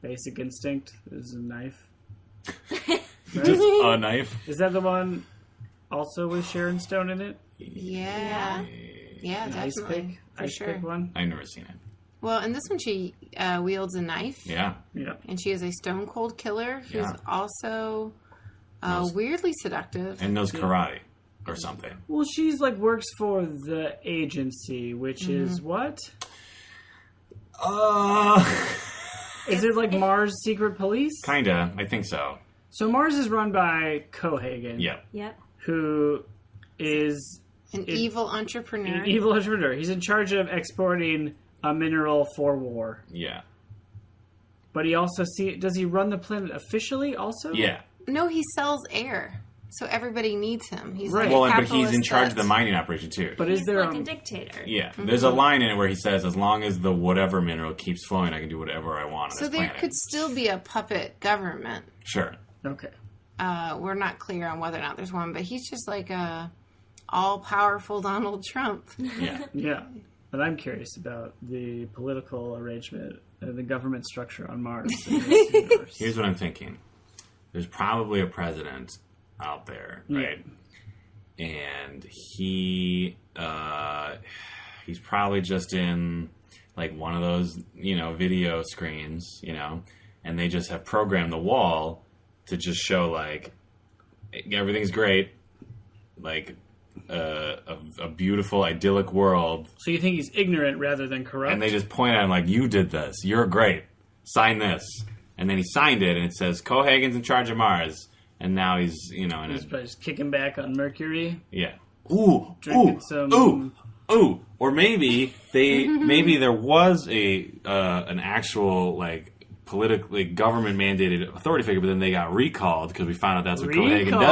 Basic Instinct is a knife. Just a knife. Is that the one also with Sharon Stone in it? Yeah. Yeah, An ice definitely. pick? ice sure. pick one. I've never seen it. Well, in this one, she wields a knife. Yeah. Yeah. And she is a stone cold killer who's Yeah. also weirdly seductive. And knows karate or something. Well, she's like works for the agency, which is what? Is it like Mars Secret Police? Kinda. I think so. So Mars is run by Cohagen. Yeah. Yep. Who is An evil entrepreneur. an evil entrepreneur. He's in charge of exporting a mineral for war. Yeah. But he also does he run the planet officially also? Yeah. No, he sells air. So everybody needs him. He's Right. like a Well, but he's in capitalist charge of the that- mining operation too. But He's is there like a dictator. Yeah. There's a line in it where he says, as long as the whatever mineral keeps flowing, I can do whatever I want on So this there planet. could still be a puppet government. Sure. okay. We're not clear on whether or not there's one, but he's just like a all-powerful Donald Trump. Yeah. Yeah. But I'm curious about the political arrangement and the government structure on Mars. In this universe. Here's what I'm thinking. There's probably a president out there, right? And he's probably just in like one of those, video screens, and they just have programmed the wall to just show like everything's great, like a beautiful idyllic world, So you think he's ignorant rather than corrupt? and they just point at him like, you did this, you're great, sign this. And then he signed it, and it says Cohagen's in charge of Mars, and now he's in He's a probably just kicking back on Mercury. yeah. Ooh, Drinking some- or maybe there was an actual like politically government mandated authority figure, but then they got recalled because we found out that's what Cohagen Recall.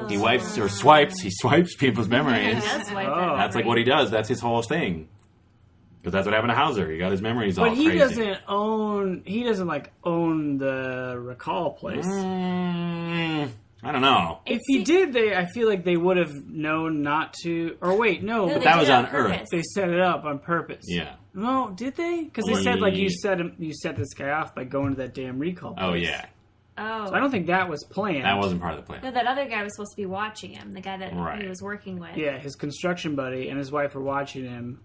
does. He wipes or swipes. He swipes people's memories. That's why Oh. That's like what he does. That's his whole thing. Because that's what happened to Hauser. He got his memories all But he crazy. doesn't own. He doesn't like own the recall place. I don't know. If he did, I feel like they would have known not to. Or wait, no, No, but they that did was it on purpose. Earth. they set it up on purpose. Yeah. No, did they? Because they said like you set this guy off by going to that damn recall place. Oh yeah. Oh. So I don't think that was planned. That wasn't part of the plan. No, that other guy was supposed to be watching him. The guy that Right. he was working with. Yeah, his construction buddy and his wife were watching him,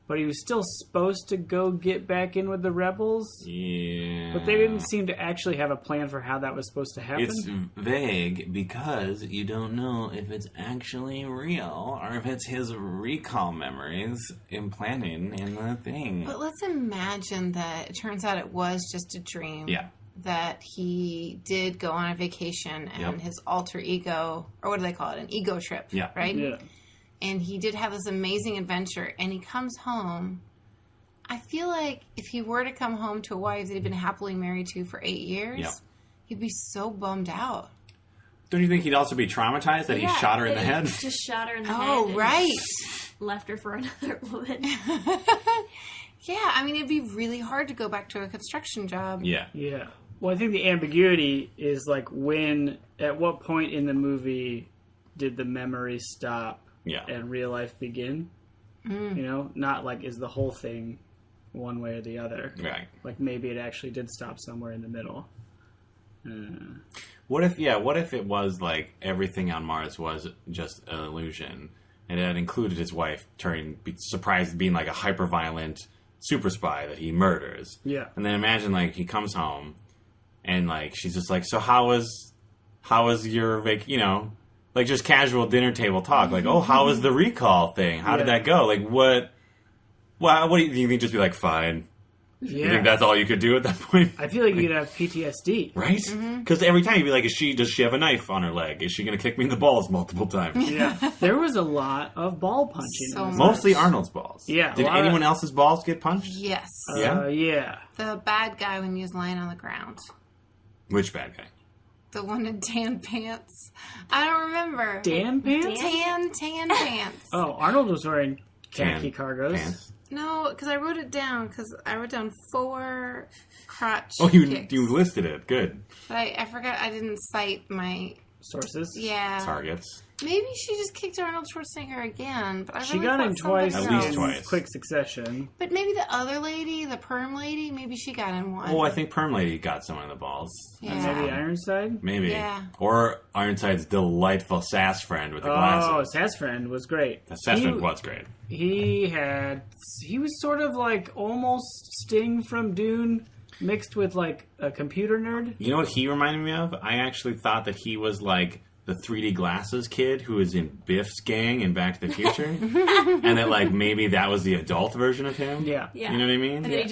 but he was still supposed to go get back in with the rebels. Yeah. But they didn't seem to actually have a plan for how that was supposed to happen. It's vague because you don't know if it's actually real or if it's his recall memories implanting in the thing. But let's imagine that it turns out it was just a dream. Yeah. That he did go on a vacation and Yep. his alter ego, or what do they call it? An ego trip. Yeah. Right? Yeah. And he did have this amazing adventure and he comes home. I feel like if he were to come home to a wife that he'd been happily married to for 8 years, Yep. he'd be so bummed out. Don't you think he'd also be traumatized that he Yeah, shot her in the he head? Just shot her in the head. Oh, and right. Left her for another woman. Yeah, I mean, it'd be really hard to go back to a construction job. Yeah. Yeah. Well, I think the ambiguity is like at what point in the movie did the memory stop Yeah. and real life begin? Not like is the whole thing one way or the other. Right. Like maybe it actually did stop somewhere in the middle. What if it was like everything on Mars was just an illusion and it had included his wife surprised being like a hyper-violent super spy that he murders. Yeah. And then imagine like he comes home and like she's just like, so how was your like just casual dinner table talk, like, oh, how was the recall thing? How did Yeah. that go? Like what do you think? Just be like, fine. Yeah. You think that's all you could do at that point? I feel like you'd have PTSD. Right? Because every time you'd be like, does she have a knife on her leg? Is she going to kick me in the balls multiple times? Yeah. There was a lot of ball punching. So in this. much. Mostly Arnold's balls. Yeah, a Did lot of- anyone else's balls get punched? Yes. Yeah? Yeah. The bad guy when he was lying on the ground. Which bad guy? The one in tan pants. I don't remember. Dan pants? Tan pants. Oh, Arnold was wearing khaki Tan cargos. Pants. No, because I wrote it down. Because I wrote down 4 crotch Oh, you kicks. listed it. Good. But I forgot I didn't cite my sources. Yeah. Targets. Maybe she just kicked Arnold Schwarzenegger again. But I She really got thought him somebody twice At least else. in twice. quick succession. But maybe the other lady, the perm lady, maybe she got in one. Oh, I think Perm Lady got someone in the balls. Yeah. Maybe Ironside? Maybe. Yeah. Or Ironside's delightful sass friend with the Oh, glasses. Sass Friend was great. The sass friend was great. He was sort of like almost Sting from Dune mixed with like a computer nerd. You know what he reminded me of? I actually thought that he was like the 3D glasses kid who was in Biff's gang in Back to the Future. And that like maybe that was the adult version of him. Yeah. Yeah. You know what I mean? And then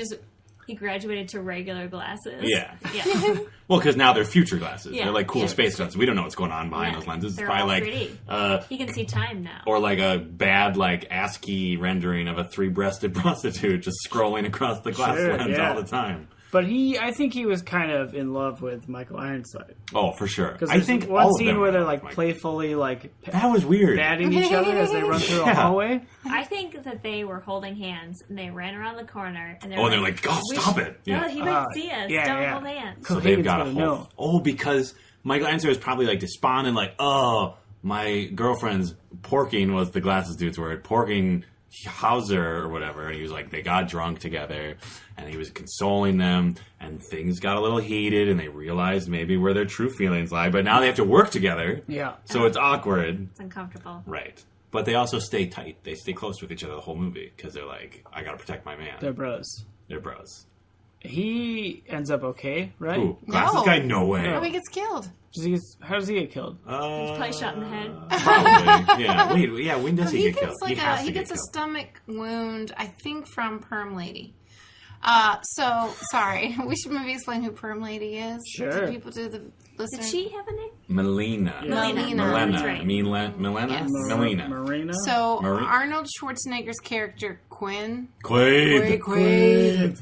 he graduated to regular glasses. Yeah. Yeah. Well, because now they're future glasses. Yeah. They're like cool Yeah. space glasses. We don't know what's going on behind Yeah. those lenses. It's They're probably all like 3D. He can see time now. or like a bad like ASCII rendering of a 3-breasted prostitute just scrolling across the glass Sure, lens yeah. all the time. But I think he was kind of in love with Michael Ironside. Oh, for sure. Because I think one all of scene them where were they're in love like with Mike. playfully like That was weird. batting each other as they run through a Yeah. hallway. I think that they were holding hands and they ran around the corner and Oh, and they're like, "Oh, "We stop should- it!" No, Yeah. he might see us. yeah, Don't yeah. hold hands. So Cohaagen's they've got a gonna whole. know. Oh, because Michael Ironside was probably like despondent, like, "Oh, my girlfriend's Porking was the glasses dude's word. Porking Hauser or whatever." And he was like, they got drunk together, and he was consoling them, and things got a little heated, and they realized maybe where their true feelings lie. But now they have to work together, Yeah. so it's awkward, It's uncomfortable. right? But they also stay tight. They stay close with each other the whole movie because they're like, I gotta protect my man. They're bros. They're bros. He ends up okay, right? Ooh, glasses guy? No way. Oh, he gets killed. How does he get killed? Probably shot in the head. Probably. Yeah. Wait. Yeah. When does he get killed? gets like has he to gets get a killed. stomach wound, I think, from Perm Lady. So sorry, we should maybe explain who Perm Lady is. Sure. Do people do the listener? Did she have a name? Melina. Melina. Melina. That's right. Melina. Yes. Melina. Marina? So Marie? Arnold Schwarzenegger's character Quinn. Quaid.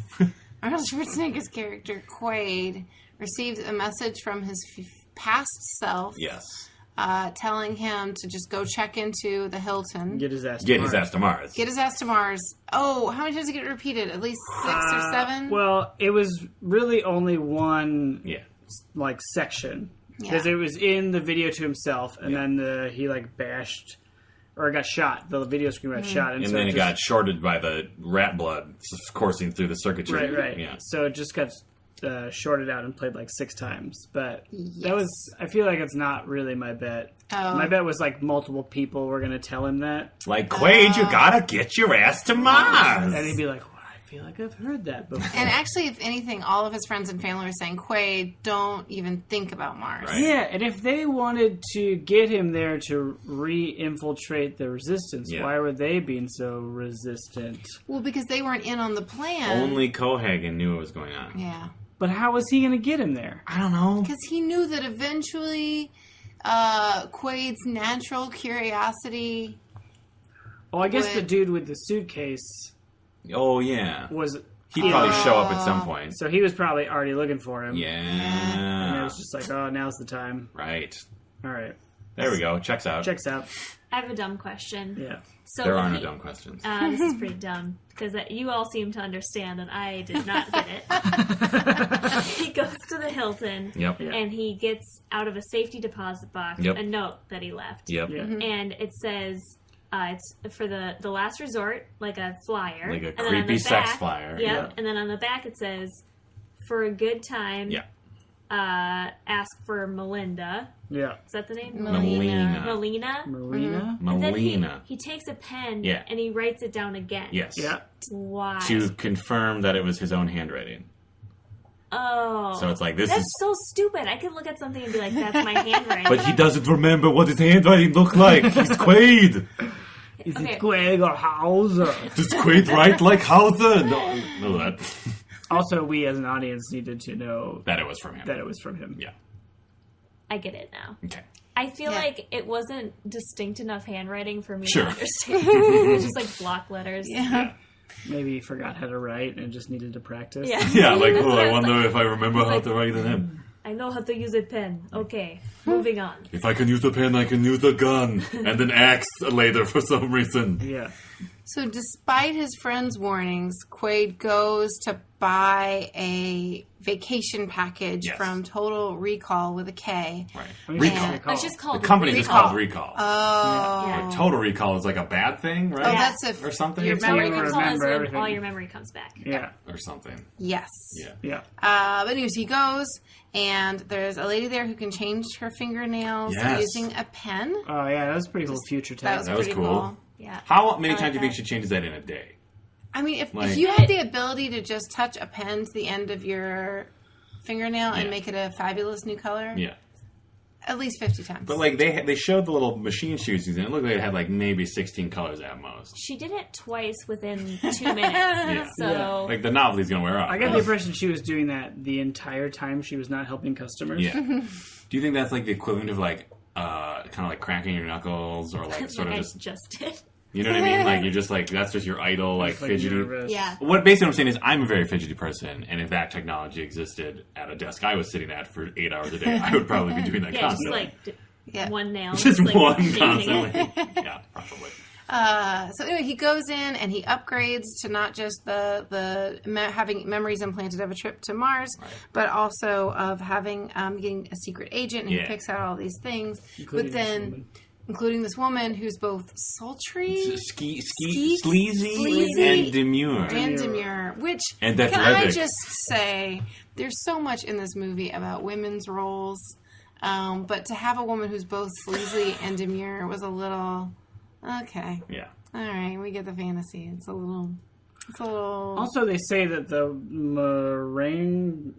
Arnold Schwarzenegger's character Quaid received a message from his past self, Yes. telling him to just go check into the Hilton. Get his ass to Get Mars. his ass to Mars. Get his ass to Mars. Oh, how many times did it get repeated? At least 6 or 7? Well, it was really only one Yeah. like section Yeah. because it was in the video to himself, and Yeah. then he like bashed or got shot. The video screen got shot, And so then it just, got shorted by the rat blood coursing through the circuitry. right. Yeah. So it just got shorted out and played like 6 times. But Yes. that was. I feel like it's not really my bet. Oh. My bet was like multiple people were going to tell him that, Like, Quaid, you gotta get your ass to Mars. and he'd be like, "Well, I feel like I've heard that before." And actually, if anything, all of his friends and family were saying, Quaid, don't even think about Mars. Right. Yeah, and if they wanted to get him there to re-infiltrate the resistance, Yeah. why were they being so resistant? Well, because they weren't in on the plan. Only Cohagen knew what was going on. Yeah. But how was he going to get him there? I don't know. Because he knew that eventually Quaid's natural curiosity... Well, I guess Would- the dude with the suitcase Oh, yeah. was... He'd probably show up at some point. So he was probably already looking for him. And it Yeah. was just like, oh, now's the time. Right. All right. There we go. Checks out. Checks out. I have a dumb question. Yeah. So There when are no he- dumb questions. This is pretty dumb because you all seem to understand and I did not get it. He goes to the Hilton Yep. Yeah. and he gets out of a safety deposit box Yep. a note that he left. Yep. Yeah. And it says it's for the last resort, like a flyer. Like a And then on creepy the sex back- flyer. Yep. Yeah. And then on the back it says, for a good time, Yeah. ask for Melinda. Yeah. Is that the name? Melina. Melina. Marina? And then Melina. he takes a pen Yeah. and he writes it down again. Yes. Yeah. Why? To confirm that it was his own handwriting. Oh. So it's like, this That's is... so stupid. I could look at something and be like, that's my handwriting. But he doesn't remember what his handwriting looked like. He's Quaid. Is Okay. it Quaid or Hauser? Does Quaid write like Hauser? No, that. Also, we as an audience needed to know That it was from him. that it was from him. Yeah. I get it now. Okay. I feel Yeah. like it wasn't distinct enough handwriting for me Sure. to understand. It was just like block letters. Yeah. Maybe he forgot how to write and just needed to practice. Yeah. Yeah, like, That's oh, what I was wonder like. if I remember how to write the name. I know how to use a pen. Okay, moving on. If I can use a pen, I can use a gun. And an axe later for some reason. Yeah. So despite his friends' warnings, Quaid goes to buy a vacation package Yes. from Total Recall with a K. Right. I mean, Recall. Recall. It's just The called company is Recall. called Recall. Oh. Yeah. Like, Total Recall is like a bad thing, right? Oh, that's if or something. your If you memory remember comes Recall is when everything. all your memory comes back. Yeah. or something. Yes. Yeah. Yeah. But anyways, he goes, and there's a lady there who can change her fingernails Yes. using a pen. Oh, yeah, that was pretty cool future That tech. was That was pretty cool. cool. Yeah. How many I like times do you think that. she changes that in a day? I mean, if Like- you had the ability to just touch a pen to the end of your fingernail and Yeah. make it a fabulous new color, Yeah. at least 50 times. But like they showed the little machine she was using. It looked like it had like maybe 16 colors at most. She did it twice within 2 minutes. Yeah. So Like the novelty's gonna wear off. I got the impression she was doing that the entire time she was not helping customers. Yeah. Do you think that's like the equivalent of like kind of like cracking your knuckles or like sort like of I just just did. you know what I mean? Like you're just like that's just your idle like Just, like, fidgety. nervous. Yeah. What basically what I'm saying is I'm a very fidgety person, and if that technology existed at a desk I was sitting at for 8 hours a day, I would probably be doing that Yeah, just constantly. like Yeah. one nail. Just like, one shaking constantly. it. Yeah, probably. So anyway, he goes in and he upgrades to not just having memories implanted of a trip to Mars, but also of having getting a secret agent, and Yeah. he picks out all these things. Including but this then, woman. including this woman who's both sultry Sleazy and demure. and demure. Which And can I athletic. just say, there's so much in this movie about women's roles, but to have a woman who's both sleazy and demure was a little okay. Yeah. All right, we get the fantasy. It's a little. Also, they say that the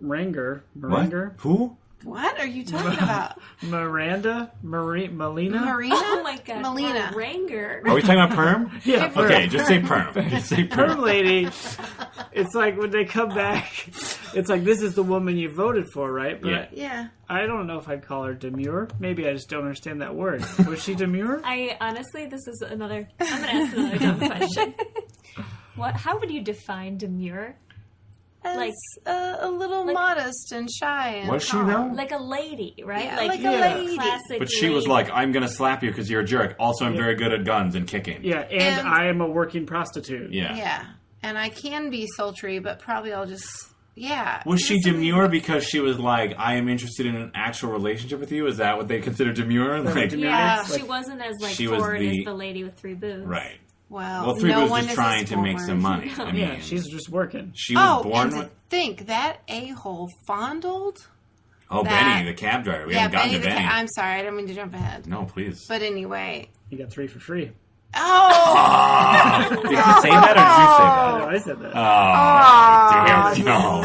Meranger, Who? What are you talking about? Melina, Marina? Oh my god. Melina. Ranger. Are we talking about perm? Yeah, Okay, just say perm. Just say Perm perm. lady. It's like when they come back, it's like this is the woman you voted for, right? But Yeah. Yeah. I don't know if I'd call her demure. Maybe I just don't understand that word. Was she demure? I honestly, this is another. I'm gonna ask another dumb question. What? How would you define demure? As Like- a little modest and shy. And Was she calm. though? Like a lady, right? Yeah, like like a yeah. lady. classic. But she was lady. like, I'm gonna slap you because you're a jerk. Also, I'm very good at guns and kicking. Yeah, and I am a working prostitute. Yeah. Yeah. And I can be sultry, but probably I'll just. Yeah. Was she This is- demure because she was like, I am interested in an actual relationship with you? Is that what they consider demure? Like, demure? Yeah, It's like- she wasn't as like She was forward the- as the lady with 3 boobs. right. Well, Well, Three no was one just is trying as to make some forward. money. I mean, Yeah, she's just working. she was Oh, born and to with. think that a-hole fondled. Oh, that- Benny, the cab driver. We Yeah, haven't gotten Benny to the Benny. I'm sorry, I didn't mean to jump ahead. No, please. But anyway. You got 3 for free. Oh! Did you say that or did you say that? Oh, I said that. Oh, damn, no.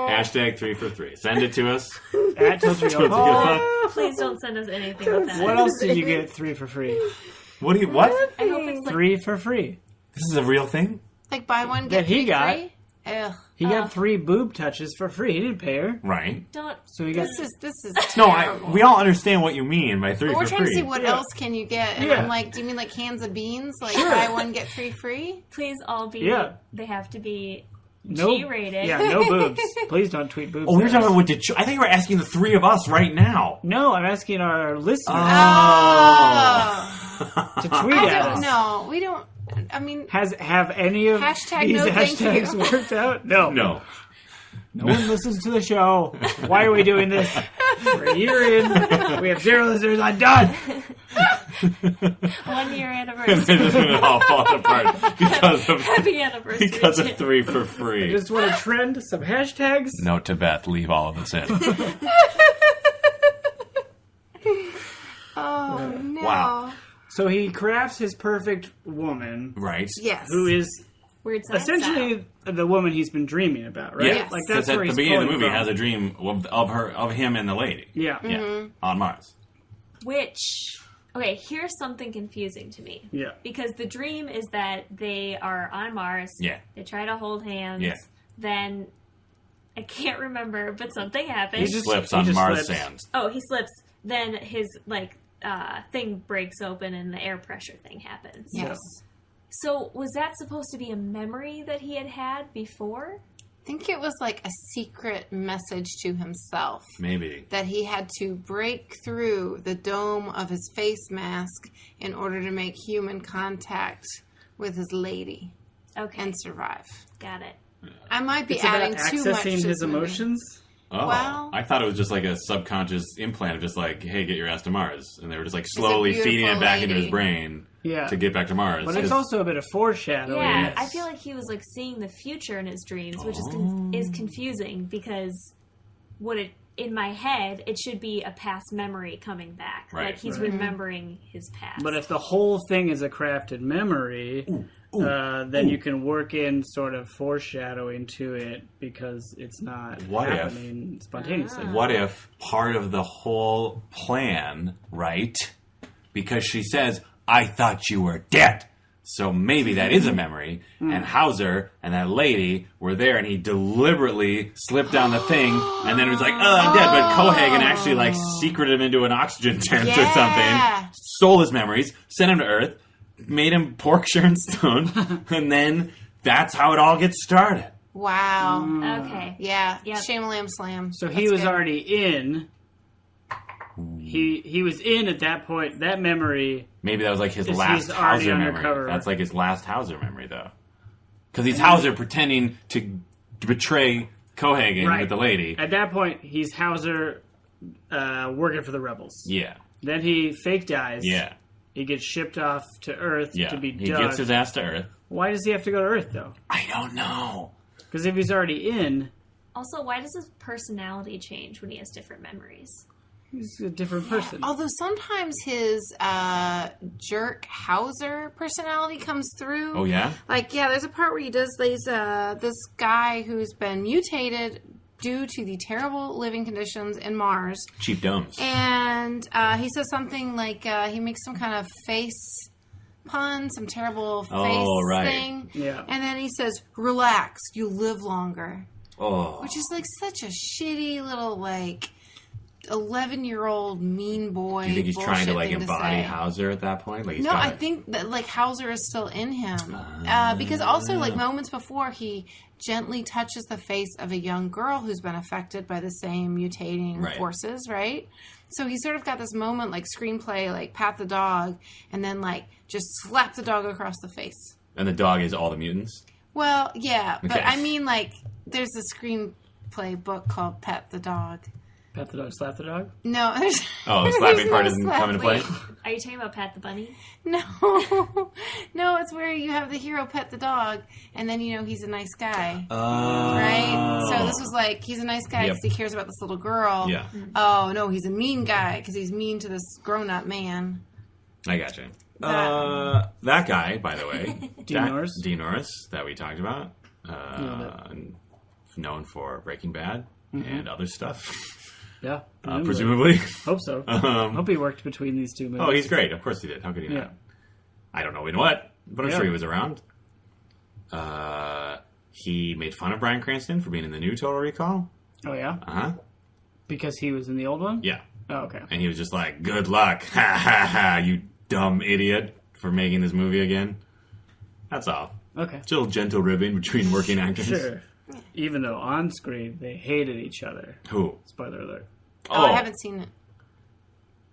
Hashtag 3 for 3. Send it to us. At Totes Recall. Oh. Please don't send us anything with that. What else did you get 3 for free? What? I hope it's like 3 for free. This is a real thing? Like buy one, That get he three got. free? Ugh. He got 3 boob touches for free. He didn't pay her. Right. don't. So he got. This is No, terrible. we all understand what you mean by 3 But for we're trying to see free. what Yeah. else can you get, and Yeah. I'm like, do you mean like cans of beans? Like buy one get 3 free? Please all be. Yeah. They have to be No, G-rated. Yeah, no boobs. Please don't tweet boobs. Oh, we were at talking us. about what did I think you were asking the 3 of us right now. No, I'm asking our listeners Oh. to tweet I at don't us. know. We don't. I mean, Have any of Hashtag these no, thank hashtags you. worked out? No. No. No one listens to the show. Why are we doing this? We're a year in. We have 0 listeners. I'm done. 1 year They're anniversary. just going to all fall apart because of Happy anniversary. because of Jim. 3 for free. Just want to trend some hashtags. Note to Beth, leave all of us in. oh no. Wow. So he crafts his perfect woman, Right. Yes. who is Weird Science essentially the woman he's been dreaming about, right? Yeah. Like Because that's at where the he's beginning of the pulling movie from. has a dream of him and the lady. Yeah. Yeah. On Mars. Which, okay, here's something confusing to me. Yeah. Because the dream is that they are on Mars. Yeah. They try to hold hands. Yeah. Then, I can't remember, but something happens. He just- Slips he on just Mars slips. sands. Oh, he slips. Then his, thing breaks open and the air pressure thing happens. Yes. So, was that supposed to be a memory that he had before? I think it was like a secret message to himself Maybe. that he had to break through the dome of his face mask in order to make human contact with his lady Okay. and survive. Got it. I might be It's about adding too much to accessing his this movie. emotions. Oh, Well- I thought it was just like a subconscious implant of just like, hey, get your ass to Mars. And they were just like slowly feeding it beautiful back into his lady. brain Yeah. to get back to Mars. But it's also a bit of foreshadowing. Yeah, I feel like he was like seeing the future in his dreams, which is confusing because in my head it should be a past memory coming back. Right. Like he's remembering his past. But if the whole thing is a crafted memory, then you can work in sort of foreshadowing to it because it's not What if- happening spontaneously. What if part of the whole plan, right? Because she says, I thought you were dead. So maybe that is a memory. And Hauser and that lady were there, and he deliberately slipped down the thing, and then it was like, oh, I'm dead. But Cohagen actually like secreted him into an oxygen tent or something, stole his memories, sent him to Earth, made him pork, sugar, and stone, and then that's how it all gets started. Wow. okay. Yeah. Yep. Shame-a-lam slam. So That's he was good. already in. He was in at that point. That memory. Maybe that was like his Is last he's already Hauser memory. undercover. That's like his last Hauser memory, though. Because he's Hauser pretending to betray Cohagen Right. with the lady. At that point, he's Hauser working for the rebels. Yeah. Then he fake dies. Yeah. He gets shipped off to Earth Yeah. to be He dug. gets his ass to Earth. Why does he have to go to Earth, though? I don't know. Because if he's already in, Also, why does his personality change when he has different memories? he's a different person. Although sometimes his jerk Hauser personality comes through. Oh, yeah? Like, yeah, there's a part where he does this guy who's been mutated due to the terrible living conditions in Mars. Cheap domes. And he says something like he makes some kind of face pun, some terrible face right. thing. Yeah. And then he says, relax, you'll live longer. Oh. Which is like such a shitty little, like, 11-year-old mean boy. Do you think he's trying to, like, bullshit thing embody say. Hauser at that point? Like he's No, got I think that like Hauser is still in him because also like moments before he gently touches the face of a young girl who's been affected by the same mutating Right. forces, right? So he sort of got this moment like screenplay, like pat the dog, and then like just slap the dog across the face. And the dog is all the mutants? Well, yeah, but Okay. I mean like there's a screenplay book called Pet the Dog. Pat the dog, slap the dog? No, there's Oh, the there's slapping part no doesn't come into play? slapping. Are you talking about Pat the Bunny? No, no, it's where you have the hero pet the dog, and then you know he's a nice guy, right? So this was like he's a nice guy Yep. because he cares about this little girl. Yeah. Oh no, he's a mean guy because he's mean to this grown-up man. I gotcha. That guy, by the way. Dean Norris? Dean Norris, that we talked about. Known for Breaking Bad and other stuff. Yeah. Presumably. Hope so. Hope he worked between these two movies. Oh, he's great. Of course he did. How could he Yeah. not? I don't know in what, but I'm Yeah. sure he was around. He made fun of Bryan Cranston for being in the new Total Recall. Oh, yeah? Uh-huh. Because he was in the old one? Yeah. Oh, okay. And he was just like, good luck. Ha ha ha, you dumb idiot, for making this movie again. That's all. Okay. Still gentle ribbing between working actors. Sure. Even though on screen they hated each other. Who? Spoiler alert. Oh, I haven't seen it.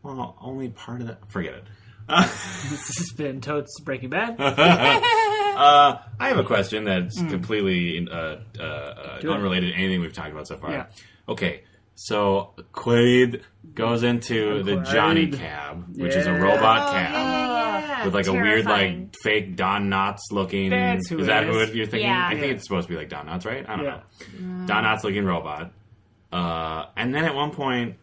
Well, only part of that. Forget it. This has been Totes Breaking Bad. I have a question that's completely unrelated to anything we've talked about so far. Yeah. Okay, so Quaid goes into the Quaid. Johnny cab, which is a Yeah. robot Oh, cab. yeah. With like a weird, Terrifying. like fake Don Knotts looking. That's who is it that is. who you're thinking? Yeah. I think Yeah. it's supposed to be like Don Knotts, right? I don't Yeah. know. Don Knotts looking robot. And then at one point,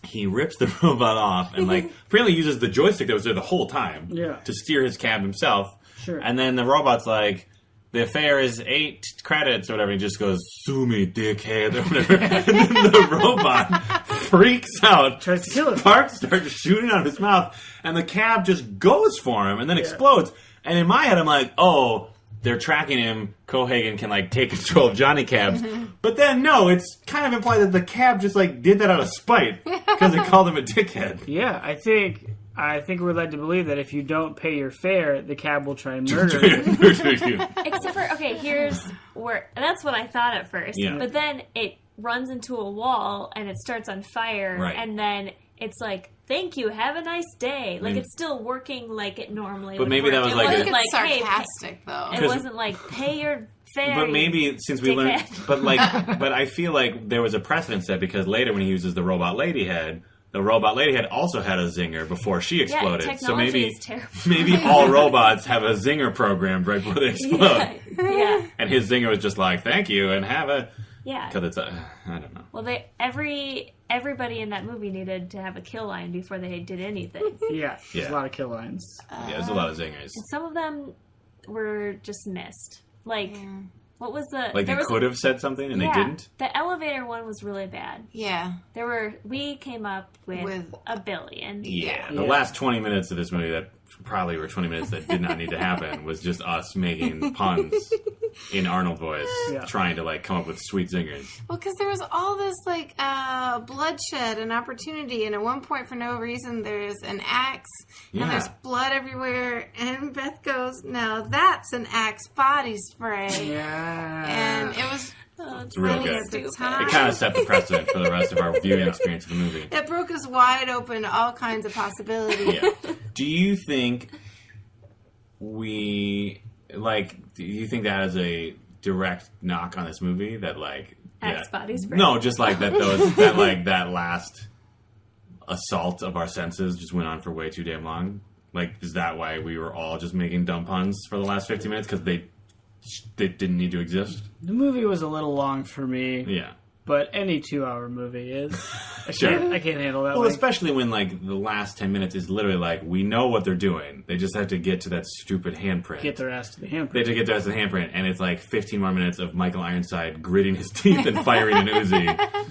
he rips the robot off and like apparently uses the joystick that was there the whole time Yeah. to steer his cab himself. Sure. And then the robot's like, the fare is 8 credits or whatever. And he just goes, sue me, dickhead, or whatever. And then the robot freaks out. Tries to kill him. Sparks starts shooting out of his mouth. And the cab just goes for him and then explodes. And in my head, I'm like, oh, they're tracking him. Cohagen can like take control of Johnny Cabs. But then, no, it's kind of implied that the cab just like did that out of spite. Because they called him a dickhead. Yeah, I think we're led to believe that if you don't pay your fare, the cab will try and murder you. Except for, okay, here's where, that's what I thought at first. Yeah. But then it runs into a wall and it starts on fire. Right. And then it's like, thank you, have a nice day. Like, Mm. it's still working like it normally But would maybe work. that was It like I wasn't think it's like, hey, sarcastic, though. it wasn't like, pay your very. But maybe since we learned, dickhead. but I feel like there was a precedent set because later when he uses the robot lady head, the robot lady head also had a zinger before she exploded. technology So maybe is terrible. maybe all robots have a zinger programmed right before they explode. Yeah. And his zinger was just like, "Thank you," and have a. Yeah. Because it's I don't know. Well, everybody in that movie needed to have a kill line before they did anything. Yeah, there's Yeah. a lot of kill lines. Yeah, there's a lot of zingers. And some of them were just missed. Like, what was the... Like there they was could have said something and yeah, they didn't. The elevator one was really bad. Yeah. We came up with a billion. Yeah, Yeah. the last 20 minutes of this movie that probably were 20 minutes that did not need to happen was just us making puns in Arnold voice, Yeah. trying to like come up with sweet zingers. Well, because there was all this like bloodshed and opportunity, and at one point, for no reason, there's an axe Yeah. and there's blood everywhere, and Beth goes, "Now that's an Axe body spray," Yeah. and it was It's real funny good. at the It time. kind of set the precedent for the rest of our viewing experience of the movie. It broke us wide open to all kinds of possibilities. Yeah. Do you think do you think that is a direct knock on this movie that like Axe body spray? No, just like that that last assault of our senses just went on for way too damn long. Like, is that why we were all just making dumb puns for the last 15 minutes because they didn't need to exist? The movie was a little long for me, Yeah. but any 2-hour movie is. I Sure. can't handle that. Well, Like, especially when like the last 10 minutes is literally like we know what they're doing. They just have to get to that stupid handprint. get their ass to the They handprint. have to get to the handprint, and it's like 15 more minutes of Michael Ironside gritting his teeth and firing an Uzi.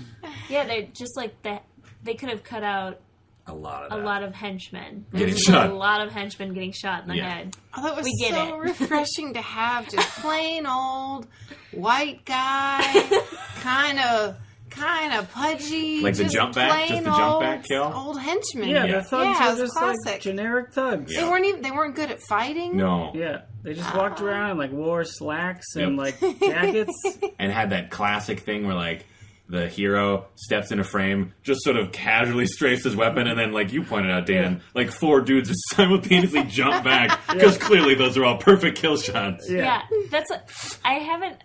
Yeah, they just like that. They could have cut out A lot of a that. lot of henchmen. Getting Just shot. A lot of henchmen getting shot in the Yeah. head. Although it was We get so it. refreshing to have just plain old white guy, kind of pudgy, Like the just jump back? Just plain the jump back old- kill? old henchman. Yeah, Yeah. the thugs Yeah, it were was just classic. like generic thugs. Yeah. They weren't good at fighting. No. Yeah, they just walked around and like wore slacks and Yep. like jackets. And had that classic thing where like the hero steps in a frame, just sort of casually strafes his weapon, and then like you pointed out, Dan, like 4 dudes just simultaneously jump back because clearly those are all perfect kill shots. Yeah, I haven't.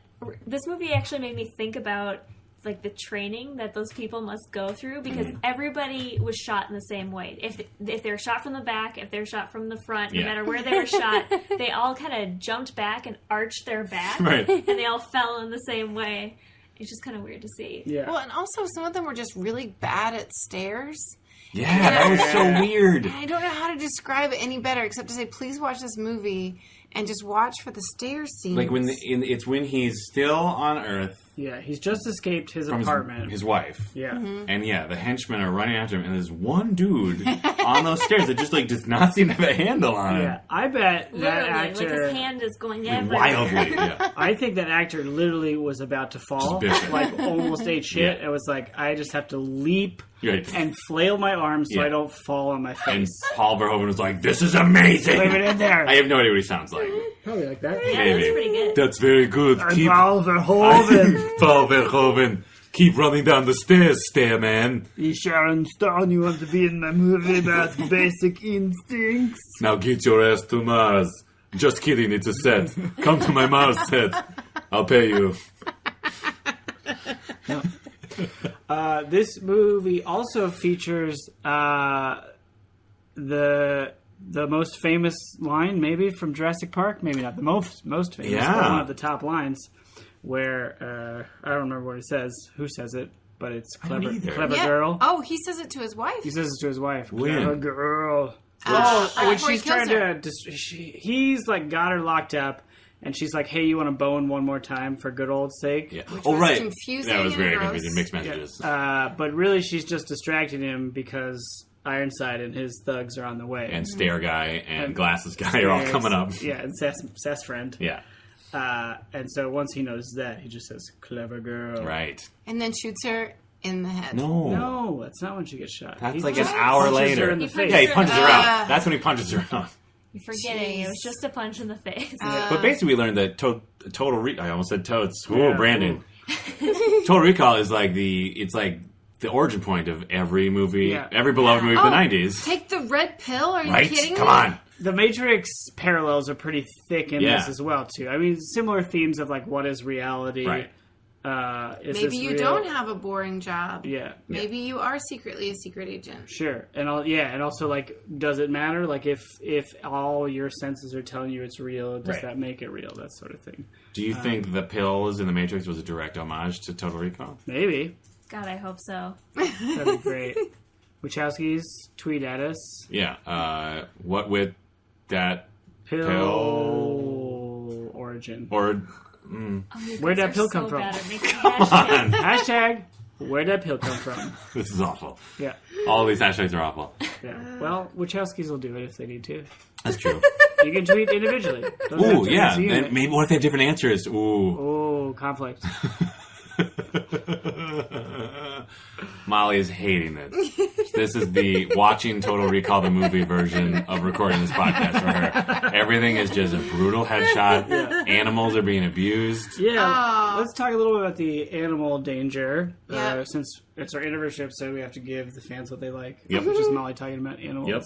This movie actually made me think about like the training that those people must go through because everybody was shot in the same way. If they were shot from the back, if they were shot from the front, no Yeah. matter where they were shot, they all kind of jumped back and arched their back, Right. and they all fell in the same way. It's just kind of weird to see. Yeah. Well, and also some of them were just really bad at stairs. Yeah, that was so weird. I don't know how to describe it any better except to say, please watch this movie and just watch for the stair scenes. Like it's when he's still on Earth Yeah, he's just escaped his from apartment. his wife. Yeah. And yeah, the henchmen are running after him, and there's one dude on those stairs that just like does not seem to have a handle on him. Yeah, I bet that Literally, actor. like his hand is going Like, everywhere. wildly, yeah. I think that actor literally was about to fall, Just biffing. like almost ate shit. Yeah. It was like I just have to leap Right. and flail my arms so Yeah. I don't fall on my And face. Paul Verhoeven was like, "This is amazing." Leave it in there. I have no idea what he sounds like. Probably like that. Yeah, Maybe. that's pretty good. That's very good. I'm Paul Verhoeven. Paul Verhoeven. Keep running down the stairs, Stairman. You Sharon Stone, you want to be in my movie about basic instincts? Now get your ass to Mars. Just kidding, it's a set. Come to my Mars set. I'll pay you. This movie also features the most famous line, maybe from Jurassic Park. Maybe not the most famous, Yeah. but one of the top lines. Where I don't remember what it says, who says it, but it's don't clever, either. clever Yeah. girl. Oh, he says it to his wife. He says it to his wife. When? Clever girl. Right when before he she's kills trying to, he's like got her locked up, and she's like, "Hey, you want to bone one more time for good old sake?" Yeah. Which Oh, was right. confusing That was and very gross. confusing. Mixed messages. But really, she's just distracting him because Ironside and his thugs are on the way. And Stare Guy and Glasses Guy are all coming up. Yeah, and Sass friend. Yeah. And so once he knows that, he just says, "Clever girl." Right. And then shoots her in the head. No, that's not when she gets shot. That's He like an just hour punches later. her in the He face. Yeah, he punches her out. Ah. That's when he punches her out. You're forgetting. Jeez. It was just a punch in the face. But basically, we learned that Total Recall. I almost said Totes. Ooh, Yeah. Brandon. Total Recall is like it's like the origin point of every movie, Yeah. every beloved movie of the '90s. Take the red pill? Are you Right? kidding Come me? on. the Matrix parallels are pretty thick in Yeah. this as well, too. I mean, similar themes of, like, what is reality? Right. Is Maybe this you real? don't have a boring job. Yeah. Maybe you are secretly a secret agent. Sure. And and also, like, does it matter? Like, if all your senses are telling you it's real, does Right. that make it real? That sort of thing. Do you think the pills in the Matrix was a direct homage to Total Recall? Maybe. God, I hope so. That'd be great. Wachowskis, tweet at us. Yeah. What with that Pill origin. or Oh, you Where'd guys that pill are come so from? bad at making come hashtags. on? Hashtag, where'd that pill come from? This is awful. Yeah. All of these hashtags are awful. Yeah. Well, Wachowskis will do it if they need to. That's true. You can tweet individually. Doesn't have Ooh, to yeah. be a unit. And maybe what if they have different answers? Ooh. Oh, conflict. Molly is hating this. This is the watching Total Recall the movie version of recording this podcast for her. Everything is just a brutal headshot. Animals are being abused. Yeah. Oh. Let's talk a little bit about the animal danger. Yeah. Since it's our anniversary episode, we have to give the fans what they like. Yep. Which is Molly talking about animals.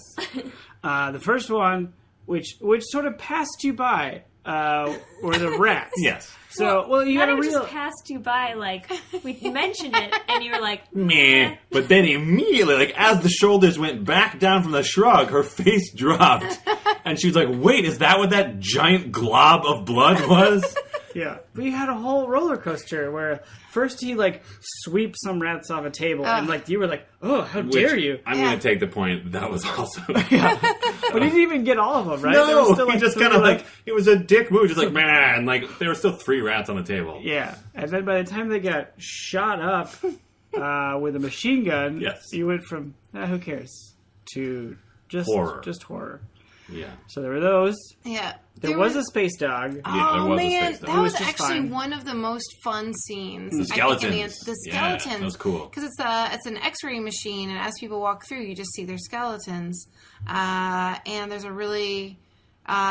The first one, which sort of passed you by, were the rats. Yes. So, well, you Not got to even real. just passed you by, like, we mentioned it, and you were like, Meh. But then immediately, like, as the shoulders went back down from the shrug, her face dropped. And she was like, wait, is that what that giant glob of blood was? Yeah. We had a whole roller coaster where first he, like, sweeps some rats off a table, and, like, you were like, oh, how dare you? I'm going to take the point. That was awesome. But he didn't even get all of them, right? There was No, still, he like, just three kind of left. like, it was a dick move, just like, man, like, there were still 3 rats on the table. Yeah, and then by the time they got shot up with a machine gun, Yes. you went from who cares to just Horror. Just horror. Yeah. So there were those. Yeah. There was a space dog. Yeah, there Oh was a man, space dog. that It was was just actually fine. one of the most fun scenes. The I think, skeletons. the Yeah, skeletons. that was cool. Because it's an X-ray machine, and as people walk through, you just see their skeletons. And there's a really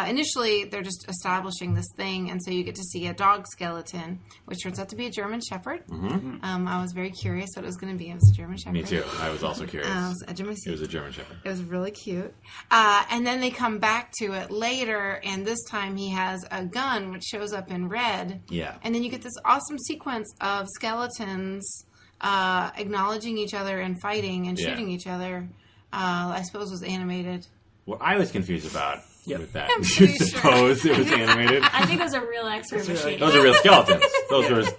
initially they're just establishing this thing, and so you get to see a dog skeleton, which turns out to be a German Shepherd. Mm-hmm. I was very curious what it was going to be. It was a German Shepherd. Me too. I was also curious. It was a German It was a German Shepherd. It was really cute. And then they come back to it later, and this time he has a gun, which shows up in red. Yeah. And then you get this awesome sequence of skeletons acknowledging each other and fighting and Yeah. shooting each other. I suppose was animated. What I was confused about Yep. with that, I'm you pretty sure. suppose it was animated? I think it was a real X-ray machine. Those are real skeletons.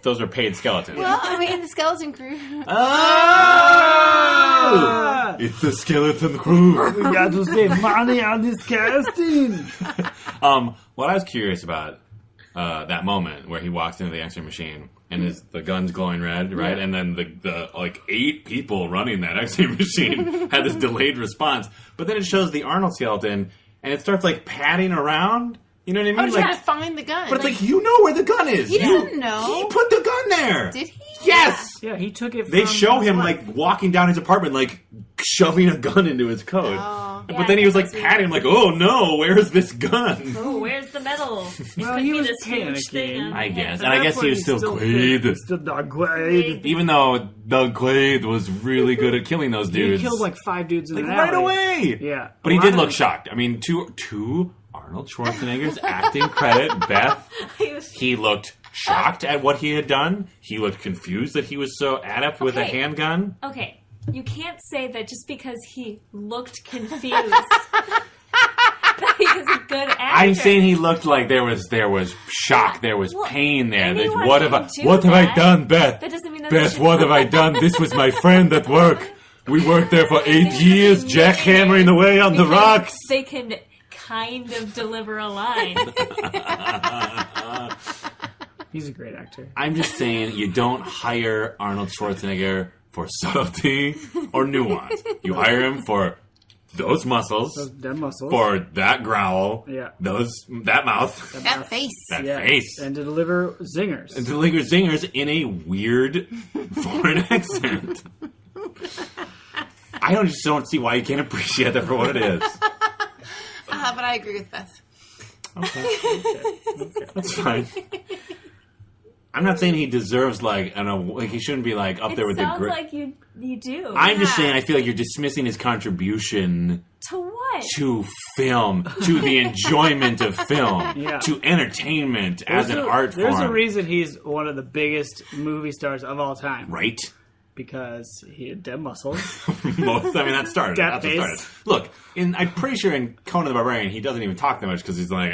Those were paid skeletons. Well, I mean, the skeleton crew. Oh! It's the skeleton crew. We got to save money on this casting. What I was curious about that moment where he walks into the X-ray machine and the gun's glowing red, right? Yeah. And then the like 8 people running that X-ray machine had this delayed response. But then it shows the Arnold skeleton and it starts like padding around. You know what I mean? I was like, trying to find the gun. but it's like, you know where the gun is. He You- doesn't know. He put the gun there. Did he? Yes. Yeah, he took it. They from show his him wife. like walking down his apartment, like shoving a gun into his coat. Oh. But Yeah, then he was like that's patting, like, "Oh no, where's this gun?" Oh, where's the metal? Well, Could he be was this huge thing panicking. on I the guess. head. And I At guess that he point, was still Quaid. Quaid. Still Doug Quaid. Even though Doug Quaid was really good at killing those He dudes, killed like 5 dudes in like an right alley. away. Yeah, But he A did lot look of- shocked. I mean, to Arnold Schwarzenegger's acting credit, Beth, he looked shocked at what he had done. He looked confused that he was so adept with a Okay. handgun. Okay, you can't say that just because he looked confused that he was a good actor. I'm saying he looked like there was shock, there was Well, pain there. anyone What have can I do what have I that. done, Beth? That doesn't mean that Beth, they what should- have I done? This was my friend at work. We worked there for 8 years, jackhammering away on the Because rocks. They can kind of deliver a line. He's a great actor. I'm just saying, you don't hire Arnold Schwarzenegger for subtlety or nuance. You hire him for those muscles, Those dead muscles. for that growl, Yeah. that mouth, That face. that Yeah, face. and to deliver zingers. And to deliver zingers in a weird foreign accent. I just don't see why you can't appreciate that for what it is. But I agree with Beth. Okay. That's fine. I'm not saying he deserves like he shouldn't be like up It there with the sounds great. like you do. I'm just Yeah. saying I feel like you're dismissing his contribution To what? what? to film, to the enjoyment of film, Yeah. to entertainment as an art form. There's a reason he's one of the biggest movie stars of all time. Right? Because he had dead muscles. That started. Got That's what started. face. Look, I'm pretty sure in Conan the Barbarian, he doesn't even talk that much because he's like,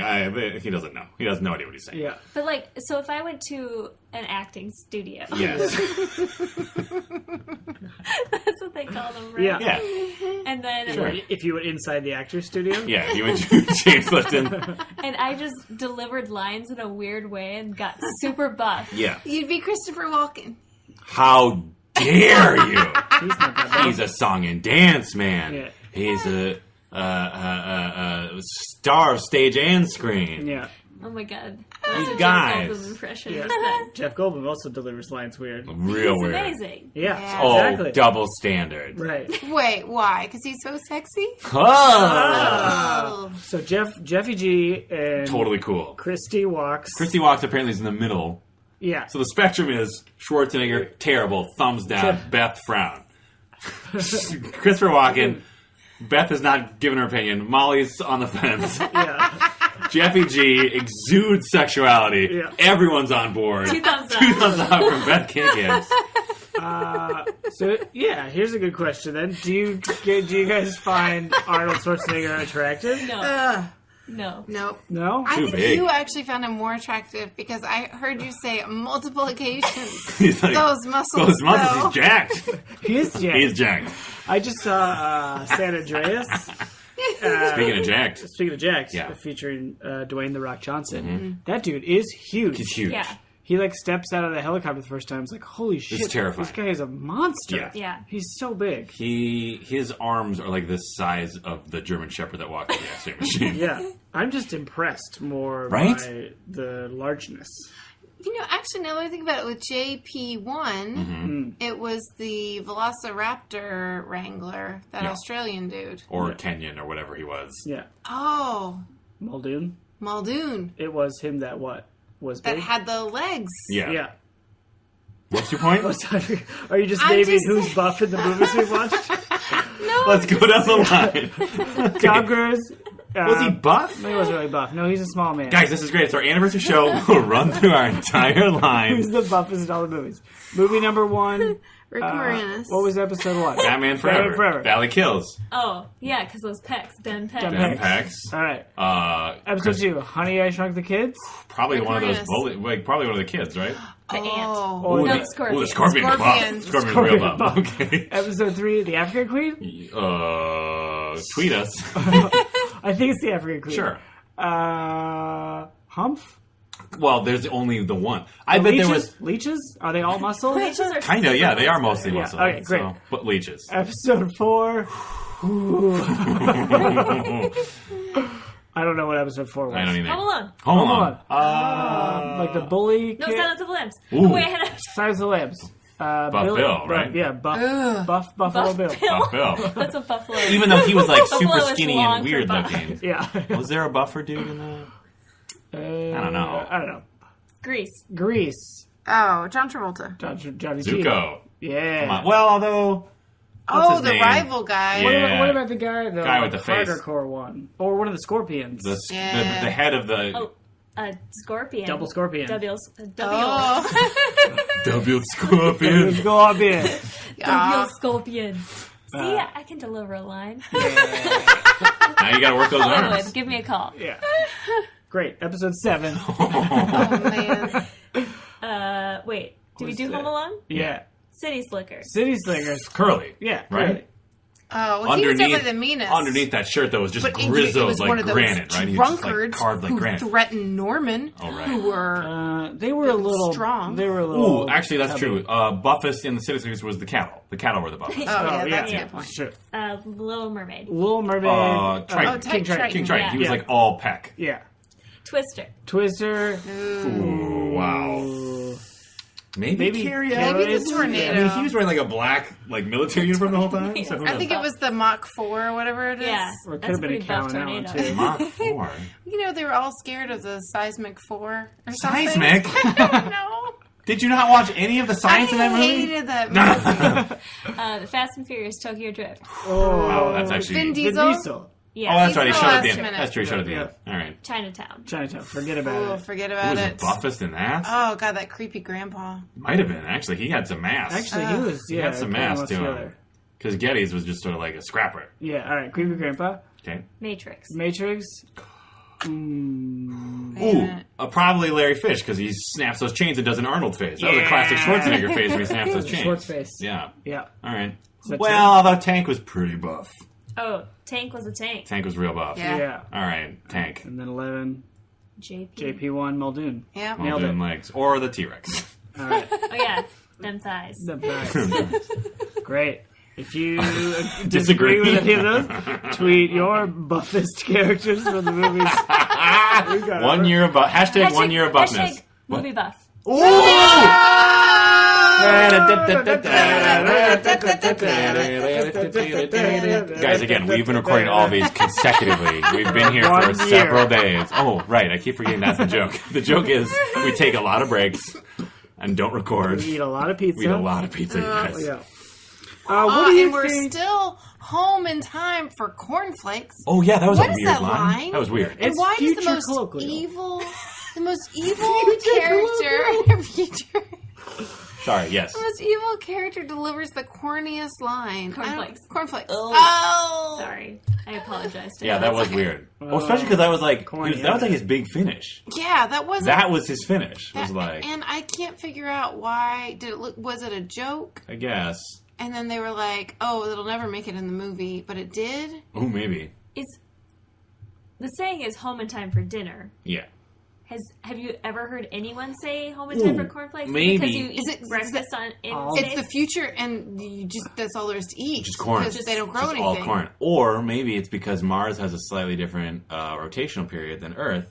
he doesn't know. He has no idea what he's saying. Yeah. But like, so if I went to an acting studio, Yes. that's what they call them, right? Yeah. Yeah. And then, Or if you were inside the actor's studio. Yeah. You went to James Lipton. and I just delivered lines in a weird way and got super buff. Yeah. You'd be Christopher Walken. How dare you? He's not that bad. He's a song and dance man. Yeah. He's a star of stage and screen. Yeah. Oh my god, that's a guys. Jeff Goldblum impression. Yeah. What's that? Jeff Goldblum also delivers lines weird. Real He's weird. amazing. Yeah. Yeah. Oh, Exactly. double standard. Right. Wait, why? Because he's so sexy? Oh. Oh. So Jeffy G and Totally cool. Christy Walks. Christy Walks apparently is in the middle. Yeah. So the spectrum is Schwarzenegger, terrible, thumbs down, Beth, frown. Christopher Walken, Beth has not given her opinion, Molly's on the fence. Yeah. Jeffy G exudes sexuality. Yeah. Everyone's on board. 2 thumbs up. 2 thumbs up from Beth Kinkins. So yeah, here's a good question then. Do you guys find Arnold Schwarzenegger attractive? No, no. Nope. No. I think big. you actually found him more attractive because I heard you say on multiple occasions. He's like, Those muscles. those muscles, though. he's jacked. He is jacked. He's jacked. I just saw San Andreas. Speaking of jacked, Speaking of jacked, Yeah. featuring Dwayne "The Rock" Johnson. That dude is huge. he's huge. Yeah, He like steps out of the helicopter the first time. It's like, holy shit! terrifying. This guy is a monster. Yeah. yeah. He's so big. His arms are like the size of the German Shepherd that walked in the X-ray machine. Yeah, I'm just impressed more Right? by the largeness. You know, actually, now that I think about it, with JP1, it was the Velociraptor Wrangler, that Yeah. Australian dude. Or Kenyan or whatever he was. Yeah, Oh, Muldoon. Muldoon. It was him that was That big. had the legs. Yeah. Yeah. What's your point? Are you just I'm naming just- who's buff in the movies we've watched? No. Let's go down the line. Tom Cruise. Was he buff? No, he wasn't really buff. No, he's a small man. Guys, this is great. It's our anniversary show. We'll run through our entire line. Who's the buffest in all the movies? Movie number 1. Rick Moranis. What was episode 1? Batman Forever. Valley Kills. Oh, yeah, because those pecs, Ben pecs. Ben Ben Pecs. Pecs. All right. Episode Chris- 2. Honey, I Shrunk the Kids. Probably Rick one of those Moranis. probably one of the kids, right? The ant. Oh. Or No, the- the scorpion. Ooh, the Scorpion. Scorpion. Buff. Scorpion's Scorpion real buff. buff. Okay. Episode 3. The African Queen. Tweet us. I think it's the African Queen. Sure. Humph. Well, there's only the one. I bet there was... Leeches. Are they all muscle? Leeches are Kinda, yeah. They are super mostly Yeah, muscle. okay, great. So, but leeches. Episode 4. I don't know what episode 4 was. I don't either. Home Alone. Home Home Alone. Like the bully No, kid. Silence of the Lambs. Ooh. Oh, wait, I had Silence of the Lambs. Bill, right? Yeah, Buffalo Buff Bill. Bill. Buff Bill. That's what Buffalo. Even though he was like super Buffalo is skinny long and for weird buff. looking. Yeah. Was there a buffer dude in that? I don't know. I don't know. Grease. Grease. Oh, John Travolta. Johnny G. Zuko. Yeah. Come on. Well, although... What's Oh, his the name? rival guy. Yeah. What about the guy Guy with the face. Carter Core one? Or one of the Scorpions. The Yeah. head of the... Oh, Scorpion. Double Scorpion. W. Oh. W Scorpion. Scorpion. W. Scorpion. See, I can deliver a line. Now you gotta work those arms. Hollywood, give me a call. Yeah. Great. Episode 7. Oh, man. Wait, do we Who's do that? Home Alone? Yeah. City Slickers. City Slingers. Curly. Yeah. Right? Curly. Oh, well, he was definitely the meanest. Underneath that shirt, though, was just But it grizzled was one like of those granite, right? He was just, like, drunkards carved like who granite. threatened Norman, Oh, right. who were They were a little strong. They were a little. Ooh, actually, that's heavy. true. Buffest in the City Slickers was the cattle. The cattle were the buffest. Oh, yeah, Oh, that's yeah. a good point. Sure. Little Mermaid. Little Mermaid. Triton. King Triton. King Triton. Yeah. He was Yeah. like all peck. Yeah. Twister. Twister. Ooh, wow. Ooh. Maybe Carrie Maybe the Ellis? tornado. I mean, he was wearing like a black military uniform the whole time. So who I knows? think it was the Mach 4 or whatever it is. Yeah. Or it could That's have been a pretty cow buff in that one, tornado. too. Mach 4. You know, they were all scared of the seismic 4 or something. Seismic? No. Did you not watch any of the science in that I movie? hated that movie. The Fast and Furious Tokyo Drift. Oh, Wow, that's actually... Vin Vin Diesel. Diesel. Yeah. Oh, that's He's right. He the showed at last the end. minute. That's true. He showed at the Yeah. end. All right. Chinatown. Forget about Oh, it. forget Who about was the it. buffest in that? Oh god, that creepy grandpa. Might have been actually. He had some mass. Actually, he was. he Yeah, had some kinda mass almost to him. thriller. Because Geddes was just sort of like a scrapper. Yeah. All right. Creepy Grandpa. Okay. Matrix. Matrix. Ooh, probably Larry Fish because he snaps those chains and does an Arnold face. That was a classic Schwarzenegger face where he snaps those chains. Schwartz face. Yeah. Yeah. All right. that Well, although Tank was pretty buff. Oh, Tank was a tank. Tank was real buff. Yeah. Yeah. All right, Tank. And then 11. JP. JP1 Muldoon. Yeah. Nailed Muldoon it. legs. Or the T-Rex. All right. Oh yeah, them thighs. The best. Great. If you Disagree. disagree with any of those, tweet your buffest characters from the movies. We got 1 year of buff. Hashtag 1 year of buffness. Hashtag movie buff. Guys, again, we've been recording all these consecutively. We've been here for 1 year. several days. Oh, right. I keep forgetting that's the joke. The joke is we take a lot of breaks and don't record. We eat a lot of pizza. We eat a lot of pizza, you guys. Yeah. What do you And we're think? still home in time for cornflakes. Oh, yeah, that was What a is weird that line? That was weird. And It's why does the future most colloquial. evil character in future Sorry, yes. the most evil character delivers the corniest line? Cornflakes. Cornflakes. Oh. Oh. Sorry, I apologize. To Yeah, him. that was weird. Well, especially because that was like Corny, that was like yeah. his big finish. Yeah, that wasn't. That was his finish. It was that- like, and I can't figure out why. Did it look? Was it a joke? I guess. And then they were like, "Oh, it'll never make it in the movie," but it did. Oh, maybe. Is the saying is home in time for dinner? Yeah. Have you ever heard anyone say home in time Ooh, for cornflakes? maybe. Because you Is eat it- breakfast on in All- It's States? the future, and you just—that's all there is to eat. Just corn. because they don't grow Just anything. all corn. Or maybe it's because Mars has a slightly different rotational period than Earth.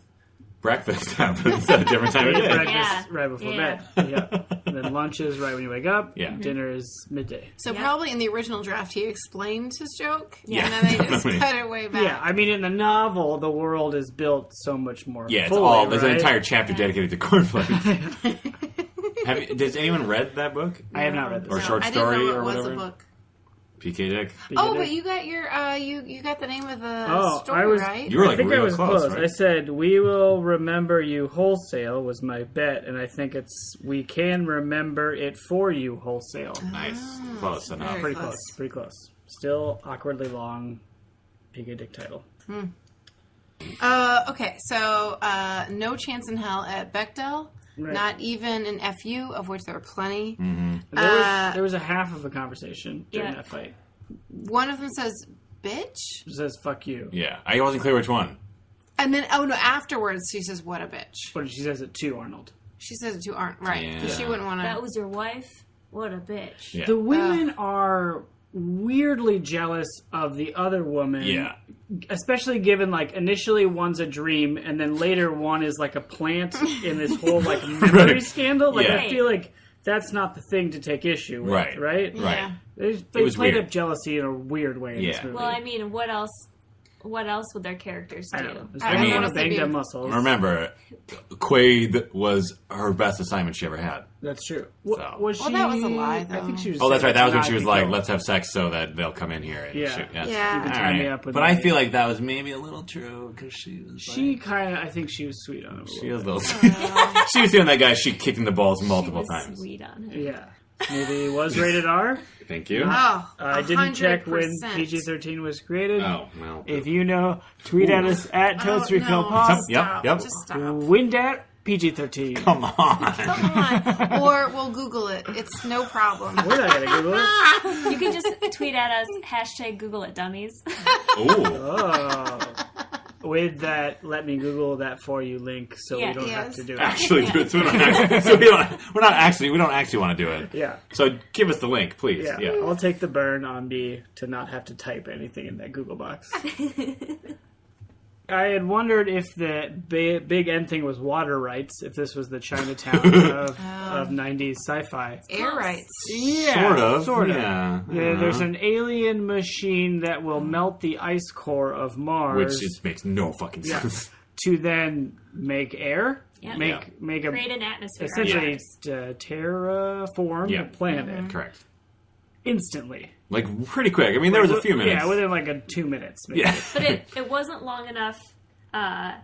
Breakfast happens at a different time of day. Breakfast Yeah. right before Yeah. bed. Yeah. And then lunch is right when you wake up. Yeah. Dinner is midday. So Yeah. probably in the original draft, he explained his joke, Yeah. and then they just Definitely. cut it way back. Yeah, I mean, in the novel, the world is built so much more. Yeah, it's fully, all. There's an right? entire chapter dedicated to cornflakes. Does anyone read that book? I have not read this. Or short I didn't know story it or was whatever? a book. PK Dick. Oh, but you got your you got the name of the story, I was. right? You were I like think real I was close, right? I said, "We will remember you wholesale" was my bet, and I think it's "We can remember it for you wholesale." Nice. Close enough. very Pretty close. close. Pretty close. Still awkwardly long. PK Dick title. Okay, so no chance in hell at Bechdel. Right. Not even an FU, of which there were plenty. There was a half of a conversation during Yeah. that fight. One of them says "bitch," It says "fuck you," Yeah, I wasn't clear which one. and then afterwards she says "what a bitch." but she says it to Arnold. She says it to Arnold, right? Because she Yeah. wouldn't want That to. was your wife. What a bitch. Yeah. The women are weirdly jealous of the other woman. Yeah. Especially given, like, initially one's a dream, and then later one is, like, a plant in this whole, like, memory Right. scandal. Like, Yeah. I feel like that's not the thing to take issue with, Right. right? Right. Yeah. They was played weird. up jealousy in a weird way in this Yeah. movie. Well, I mean, what else? What else would their characters I do? don't know. I I mean, don't want know to if bang they'd them be- muscles. Remember, Quaid was her best assignment she ever had. That's true. So- Was Well, she? that was a lie, I though. think she was. Oh, that's right. That was when not she was be like, killed. "Let's have sex so that they'll come in here and Yeah. shoot." Yes. Yeah. You can All tie me right. up with But me. I feel like that was maybe a little true because she was. She kind of. I think she was sweet on him. She was a little. She was feeling that guy. She kicked in the balls multiple She was times. Sweet on him. Yeah. Maybe it was rated R. Thank you. Oh, I didn't check when 100%. PG-13 was created. Oh well. If you know, tweet at us at Totes Recall no, Pod. just Yep, stop. yep. Just stop. Wind at PG-13. Come on. Come on. Or we'll Google it. It's no problem. We're not gonna Google it. You can just tweet at us hashtag Google it dummies. Ooh. Oh. With that, let me Google that for you link, so Yeah. we don't have Yes. to do it. Actually, do it. So we don't actually want to do it. Yeah. So give us the link, please. Yeah. Yeah. I'll take the burn on me to not have to type anything in that Google box. I had wondered if the big end thing was water rights, if this was the Chinatown of 90s sci-fi. Air rights. Yeah, Sort of. Yeah. There's an alien machine that will melt the ice core of Mars, Which just makes no fucking Yeah. sense. to then make air, Yeah. make a Create an atmosphere. essentially on Mars. terraform Yeah. the planet Correct. instantly. Like, pretty quick. I mean, there was a few minutes. Yeah, within like 2 minutes. Maybe. Yeah. But it wasn't long enough. I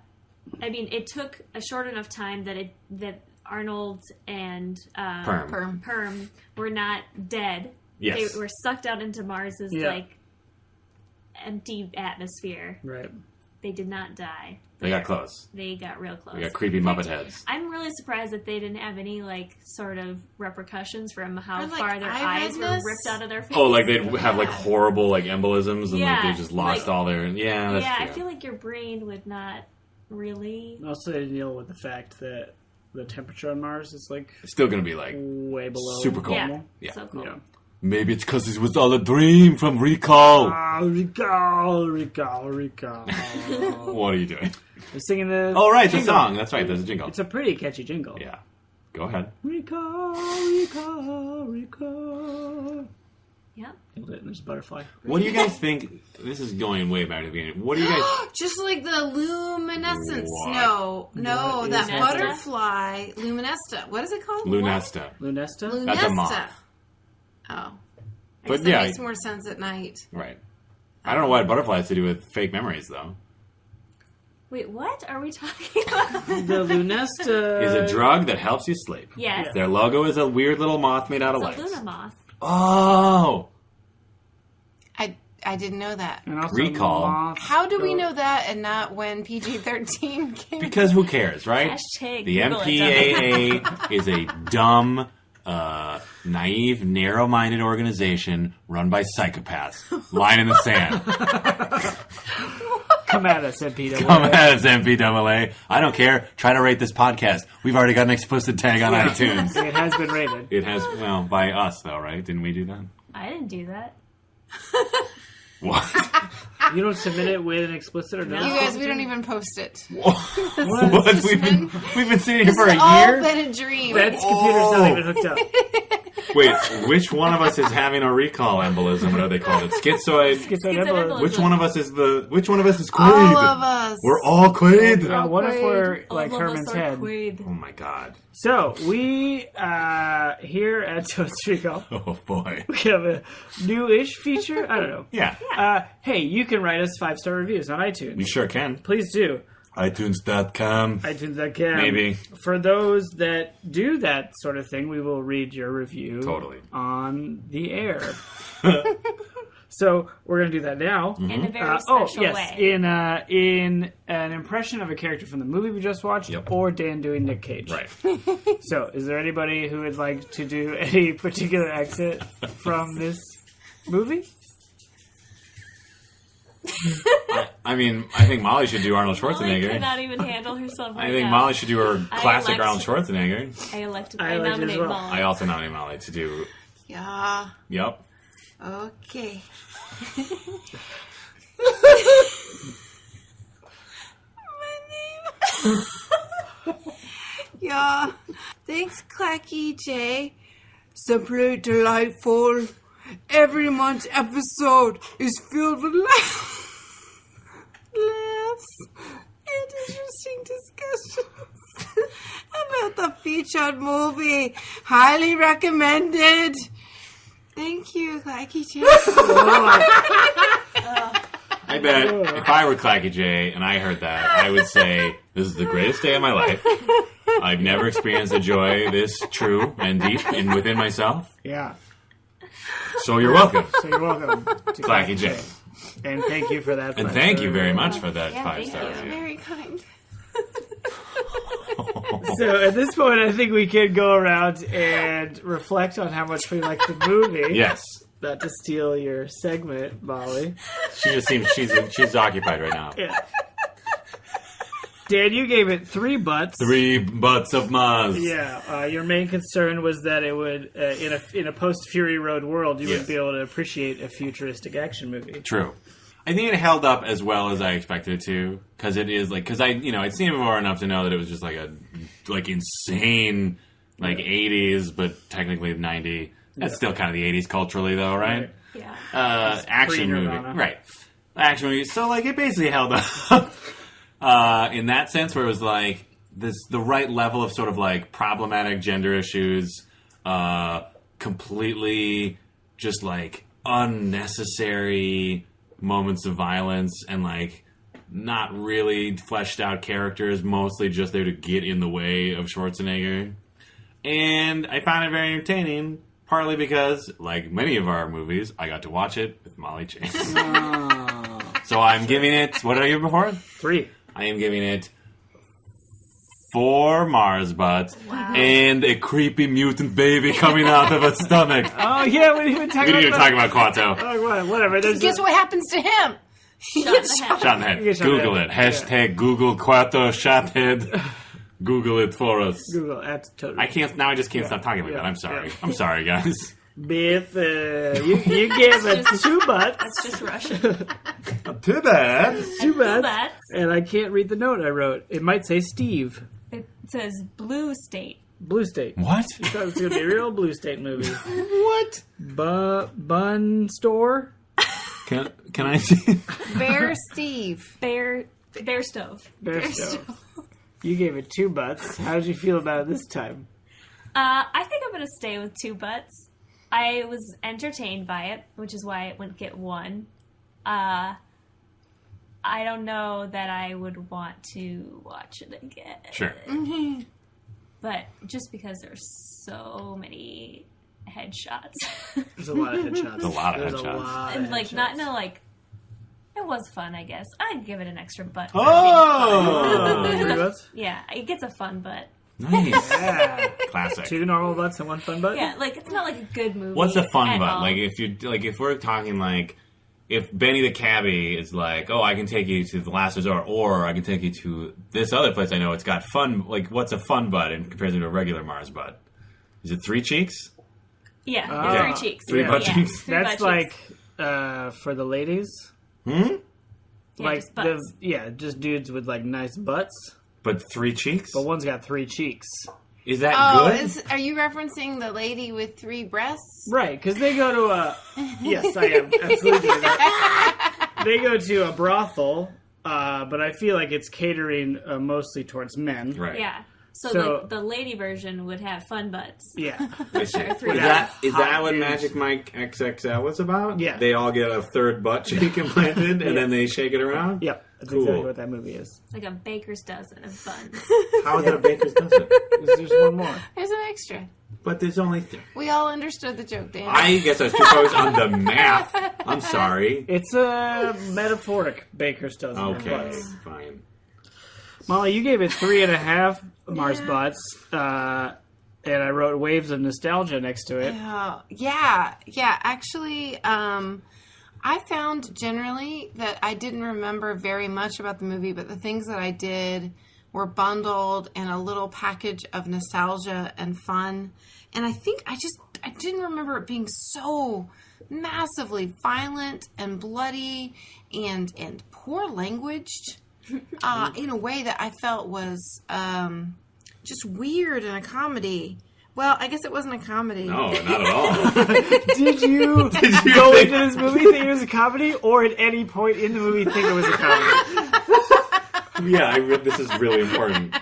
mean, it took a short enough time that Arnold and Perm. were not dead. Yes. They were sucked out into Mars's like empty atmosphere. Right. They did not die. They got close. They got real close. They got creepy Muppet heads. I'm really surprised that they didn't have any like sort of repercussions from how Or, like, far their eye eyes were redness? ripped out of their face. Oh, like they'd have like horrible like embolisms and like Yeah, they just lost like- all their... Yeah, that's yeah, true. I feel like your brain would not really. Also, they deal with the fact that the temperature on Mars is like It's still going to be like... way below Super cold. normal. Yeah. So cool. Yeah. Maybe it's because it was all a dream from Recall. Recall. What are you doing? I'm singing the Oh, right, the jingle. song. That's right, there's a jingle. It's a pretty catchy jingle. Yeah. Go ahead. Recall. Yep. Nailed it, and there's a butterfly. What do you guys think? This is going way back to the beginning. What do you guys... Just like the luminescence. What? No, What that is that? butterfly. Luminesta. What is it called? Lunesta. Lunesta? What? That's a moth. Lunesta. Oh. I But guess that yeah. makes more sense at night. Right. I don't know what butterfly has to do with fake memories, though. Wait, what are we talking about? The Lunesta Is a drug that helps you sleep. Yes. Their logo is a weird little moth made out of It's a lights. Luna moth. Oh! I didn't know that. and also Recall. moths How do we go- know that and not when PG-13 came? Because who cares, right? Hashtag The Google it, MPAA is a dumb, naive, narrow-minded organization run by psychopaths. Line in the sand. Come at us, MPW. Come at us, MPAA. I don't care. Try to rate this podcast. We've already got an explicit tag on iTunes. It has been rated. It has, well, by us, though, right? Didn't we do that? I didn't do that. What? You don't submit it with an explicit or You no? guys, we don't even post it. What? We've been sitting here This for has a all year? been a dream. That's computer's not even hooked up. Wait, which one of us is having a recall embolism? What do they call it? Schizoid? Schizoid Schizoid embolism. Which one of us is Quaid? All of us. We're all Quaid. Yeah, what if we're All like of Herman's us are head? Quaid. Oh my god. So, we, here at Totes Recall, Oh boy. we have a new-ish feature. I don't know. Yeah. Hey, you can write us 5-star reviews on iTunes. You sure can. Please do. iTunes.com. iTunes.com. Maybe. For those that do that sort of thing, we will read your review Totally. on the air. So we're going to do that now. In a very special way. in an impression of a character from the movie we just watched, Yep. or Dan doing Nick Cage. Right. So, is there anybody who would like to do any particular exit from this movie? I mean, I think Molly should do Arnold Molly Schwarzenegger. cannot even handle herself right I think now. Molly should do her classic elect- Arnold Schwarzenegger. I I I elect nominate as well. Molly. I also nominate Molly to do. Yeah. Yep. Okay. My name. Yeah. Thanks, Clacky J. Simply delightful. Every month's episode is filled with laughs and interesting discussions about the featured movie. Highly recommended. Thank you, Clacky J. I bet if I were Clacky J and I heard that, I would say, this is the greatest day of my life. I've never experienced a joy this true and deep and within myself. Yeah. So you're welcome, So you're welcome to Clacky J. And thank you for that. And 5-star thank you very review. much for that Yeah, thank 5-star you. review. Very kind. So at this point, I think we can go around and reflect on how much we like the movie. Yes. Not to steal your segment, Molly. She just seems she's occupied right now. Yeah. Dan, you gave it 3 butts. 3 butts of Maz. Yeah, your main concern was that it would, in a post-Fury Road world, you Yes. wouldn't be able to appreciate a futuristic action movie. True. I think it held up as well as I expected it to, because it is like, because I'd seen it before enough to know that it was just like a insane 80s, but technically 90. That's still kind of the 80s culturally, though, right? Yeah. Action movie, pre-Nirvana. right? Action movie. So it basically held up in that sense, where it was like the right level of sort of problematic gender issues, completely just unnecessary moments of violence and like not really fleshed out characters, mostly just there to get in the way of Schwarzenegger. And I found it very entertaining, partly because, like many of our movies, I got to watch it with Molly Chase. So I'm giving it, what did I give before? 3. I am giving it 4 Mars butts and a creepy mutant baby coming out of its stomach. Oh, yeah, we didn't even talk We didn't even talk about Quato. Oh, whatever. Guess what happens to him? Shot in the head. Shot in the head. get shot Google in it. the head. Hashtag Google Quato shot head. Google it for us. Google at Totes. I just can't stop talking like that. I'm sorry. Yeah. I'm sorry, guys. Biff, you gave it 2 butts. That's just Russian. Too bad. 2 butts. butts. And I can't read the note I wrote. It might say Steve. It says Blue State. Blue State. What? You thought it was going to be a real Blue State movie. What? Bun store? Can I see? Bear Steve. Bear Stove. Bear stove. You gave it 2 butts. How did you feel about it this time? I think I'm going to stay with 2 butts. I was entertained by it, which is why it would get 1. I don't know that I would want to watch it again. Sure. But just because there's so many headshots. There's a lot of headshots. A lot of There's headshots. A lot And of like, headshots. it was fun, I guess. I'd give it an extra butt. Oh! 3 butts? Yeah, it gets a fun butt. Nice. Yeah. Classic. 2 normal butts and 1 fun butt? Yeah, like, it's not like a good movie. What's a fun at butt? all. Like if we're talking like if Benny the cabbie is like, oh, I can take you to the last resort, or I can take you to this other place I know it's got fun. Like, what's a fun butt in comparison to a regular Mars butt? Is it 3 cheeks? Yeah, Ah. 3 cheeks. 3 butt Yeah, cheeks? 3 That's butt cheeks. like for the ladies. Yeah, Like just butts. just dudes with like nice butts, But 3 cheeks? but one's got 3 cheeks. Is that Oh, good? are you referencing the lady with 3 breasts? Right, because they go to a yes, I am absolutely doing that. They go to a brothel, but I feel like it's catering mostly towards men. Right. Yeah. So, So- like, the lady version would have fun butts. Yeah, Sure, 3 Is butts. Is Hot that what dudes. Magic Mike XXL was about? Yeah. They all get a 3rd butt cheek implanted, and then they shake it around? yep. That's Cool. exactly what that movie is. Like a baker's dozen of buns. How is that a baker's dozen? There's one more. There's an extra. But there's only 3. We all understood the joke, Dan. I guess I was too focused on the math. I'm sorry. It's a metaphoric baker's dozen of Okay, butts. fine. Molly, you gave it 3.5 Mars Yeah. butts, and I wrote waves of nostalgia next to it. Yeah. Actually, I found generally that I didn't remember very much about the movie, but the things that I did were bundled in a little package of nostalgia and fun. And I think I didn't remember it being so massively violent and bloody and poor languaged in a way that I felt was just weird in a comedy. Well, I guess it wasn't a comedy. No, not at all. Did you go into this movie thinking it was a comedy, or at any point in the movie think it was a comedy? Yeah, this is really important.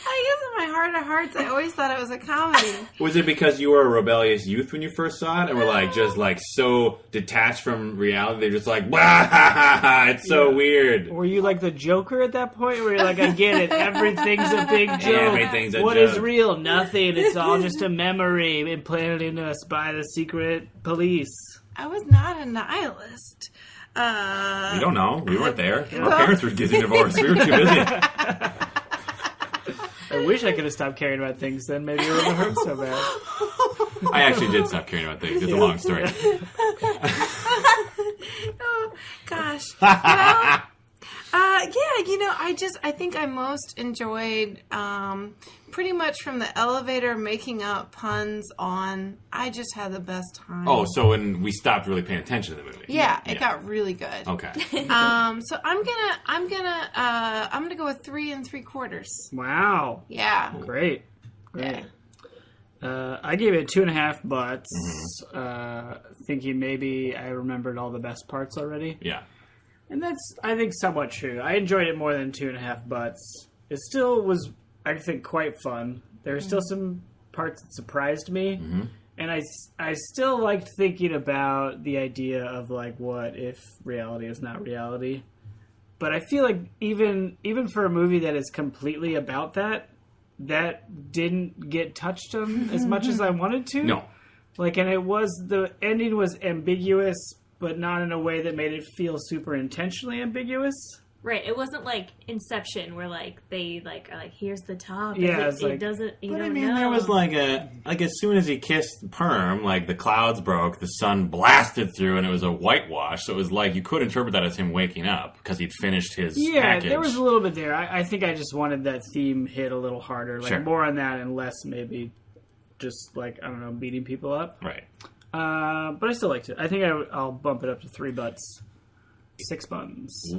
I guess in my heart of hearts, I always thought it was a comedy. Was it because you were a rebellious youth when you first saw it, and were like just like so detached from reality? They're just like, "Wah, it's so weird." Were you like the Joker at that point, where you're like, I get it, everything's a big joke. Everything's a What joke. is real? Nothing. It's all just a memory implanted into us by the secret police. I was not a nihilist. We don't know. We weren't there. Our parents were getting divorced. We were too busy. I wish I could have stopped caring about things then. Maybe it wouldn't hurt so bad. I actually did stop caring about things. It's a long story. Oh, gosh. Well, I think I most enjoyed pretty much from the elevator making up puns on. I just had the best time. Oh, so when we stopped really paying attention to the movie. Yeah, it got really good. Okay. So I'm gonna go with 3 3/4. Wow. Yeah. Great. Yeah. I gave it 2.5 butts, thinking maybe I remembered all the best parts already. Yeah. And that's, I think, somewhat true. I enjoyed it more than 2.5 butts. It still was, I think, quite fun. There were still some parts that surprised me, And I still liked thinking about the idea of like, what if reality is not reality? But I feel like even for a movie that is completely about that didn't get touched on as much as I wanted to. No. Like, and the ending was ambiguous, but not in a way that made it feel super intentionally ambiguous. Right, it wasn't like Inception where like they like are like, here's the top. Yeah, it doesn't. You But don't I mean, know. there was like as soon as he kissed Perm, like the clouds broke, the sun blasted through, and it was a whitewash. So it was like you could interpret that as him waking up because he'd finished his package. There was a little bit there. I think I just wanted that theme hit a little harder, like Sure. more on that and less maybe just like, I don't know, beating people up. Right. But I still liked it. I think I'll bump it up to 3 butts. 6 buns.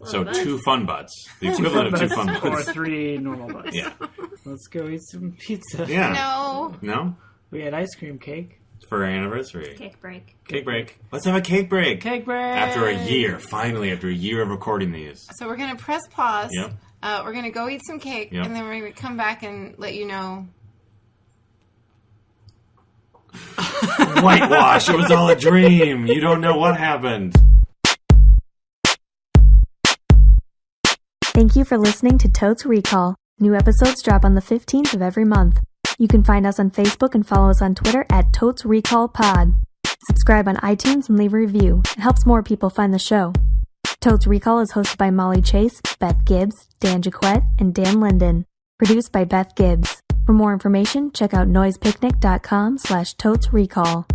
So 2 fun butts. The equivalent of 2 fun Or butts. 3 normal butts. Yeah. Let's go eat some pizza. Yeah. No. No? We had ice cream cake. For our anniversary. Cake break. Cake break. Let's have a cake break. Cake break! After a year. Finally, after a year of recording these. So we're going to press pause. Yep. We're going to go eat some cake, Yep. and then we're going to come back and let you know. Whitewash. It was all a dream. You don't know what happened. Thank you for listening to Totes Recall. New episodes drop on the 15th of every month. You can find us on Facebook and follow us on Twitter at Totes Recall Pod. Subscribe on iTunes and leave a review. It helps more people find the show. Totes Recall is hosted by Molly Chase, Beth Gibbs, Dan Jaquette, and Dan Linden. Produced by Beth Gibbs. For more information, check out noisepicnic.com/totesrecall.